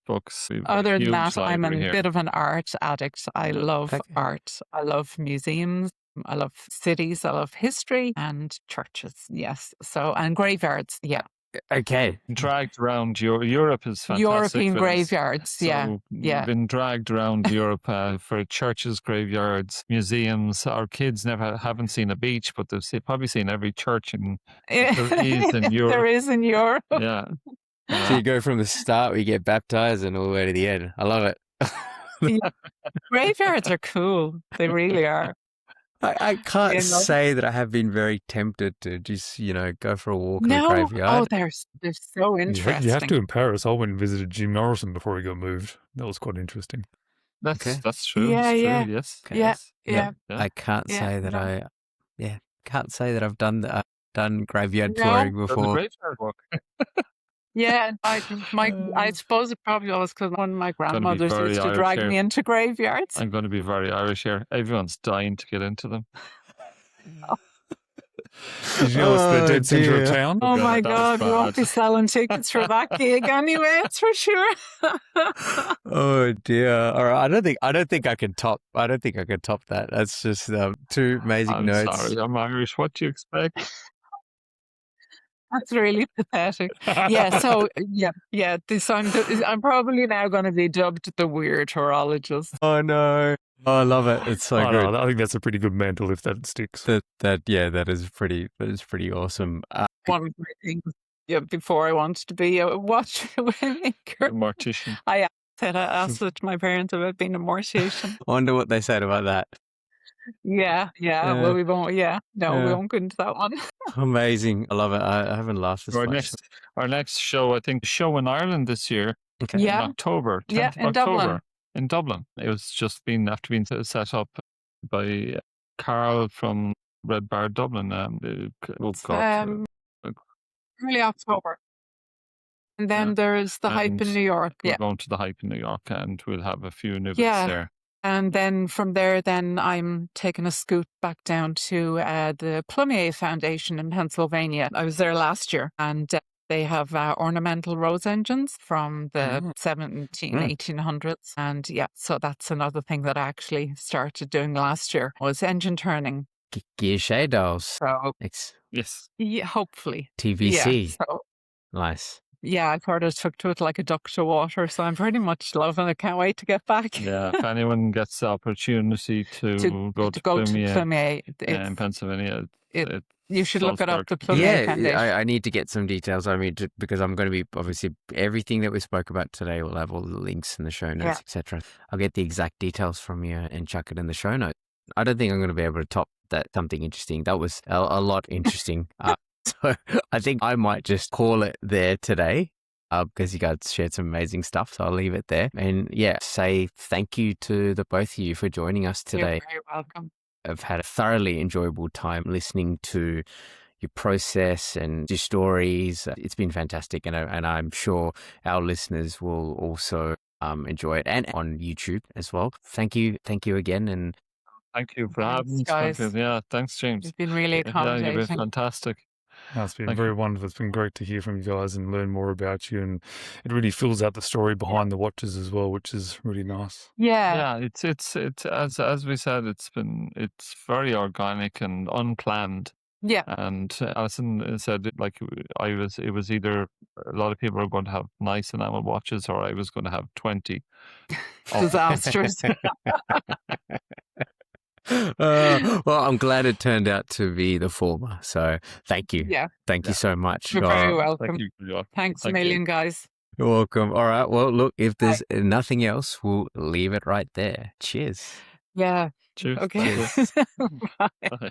books. We've a Other than huge that, I'm library a here. bit of an art addict. I love Okay. art. I love museums. I love cities. I love history and churches. Yes. So, and graveyards. Yeah. Okay. Dragged around Europe is fantastic. European for this. graveyards. Yeah. So Yeah. been dragged around Europe for churches, graveyards, museums. Our kids haven't seen a beach, but they've probably seen every church there is in Europe. There is in Europe. Yeah. So you go from the start, we get baptized, and all the way to the end. I love it. Graveyards are cool. They really are. I can't You know? say that I have been very tempted to just, go for a walk in No. a graveyard. Oh, they're so interesting. You have to in Paris. I went and visited Jim Morrison before he got moved. That was quite interesting. That's Okay. that's true. Yeah, That's true. yeah. Yes. Okay. Yeah. Yeah. I can't Yeah, say that no. can't say that I've done graveyard No. touring Done the before. graveyard walk. Yeah, I suppose it probably was because one of my grandmothers very used to Irish drag here. me into graveyards. I'm going to be very Irish here. Everyone's dying to get into them. Did you know it's the Oh, dead centre dear. of town? Oh God, my that was God, we won't bad. be selling tickets for that gig anyway, that's for sure. Oh dear! All right, I don't think I can top that. That's just two amazing I'm notes. sorry, I'm Irish. What do you expect? That's really pathetic. Yeah, so I'm probably now going to be dubbed the weird horologist. Oh no! Oh, I love it. It's so I good. know, I think that's a pretty good mantle if that sticks. That is pretty awesome. One of my things, before I wanted to be a watchmaker, A mortician. I asked it to my parents about being a mortician. I wonder what they said about that. Yeah. Well, we won't. We won't go into that one. Amazing! I love it. I haven't laughed this much. Our next show, I think, show in Ireland this year. Okay. Yeah. In October. 10th Yeah, of in October. Dublin. In Dublin. It was just after being set up by Carl from Red Bar Dublin. Early October. And then there's the Hype in And New York. We're Yeah. going to the Hype in New York, and we'll have a few nuggets Yeah. there. And then from there, I'm taking a scoot back down to the Plumier Foundation in Pennsylvania. I was there last year, and they have ornamental rose engines from the 1800s. And so that's another thing that I actually started doing last year was engine turning. Gear Shadows. So Yes. yeah, hopefully. TVC. Yeah, so, Nice. yeah, I sort of took to it like a duck to water. So I'm pretty much loving it. Can't wait to get back. Yeah. If anyone gets the opportunity to go to Plumier in Pennsylvania, you should look it up, the Plumier Yeah, Foundation. I need to get some details. I mean, because I'm going to be obviously everything that we spoke about today will have all the links in the show notes, etc. I'll get the exact details from you and chuck it in the show notes. I don't think I'm going to be able to top that. Something interesting. That was a lot interesting. So I think I might just call it there today because you guys shared some amazing stuff. So I'll leave it there and say thank you to the both of you for joining us today. You're very welcome. I've had a thoroughly enjoyable time listening to your process and your stories. It's been fantastic, and I'm sure our listeners will also enjoy it, and on YouTube as well. Thank you again, and thank you for having us. Guys. Yeah, thanks, James. You've been really Yeah, accommodating. you've been fantastic. No, it's been Thank very you. wonderful. It's been great to hear from you guys and learn more about you, and it really fills out the story behind the watches as well, which is really nice. Yeah. Yeah, it's as we said, it's very organic and unplanned. Yeah. And Alison said it was either a lot of people are going to have nice enamel watches, or I was going to have 20. Disastrous. Well, I'm glad it turned out to be the former. So thank you. Yeah. Thank you so much. You're very welcome. Thank you. Joe. Thanks a Thank you. million, guys. You're welcome. All right. Well, look, if there's nothing else, we'll leave it right there. Cheers. Yeah. Cheers. Okay. Thank you. Bye. Bye.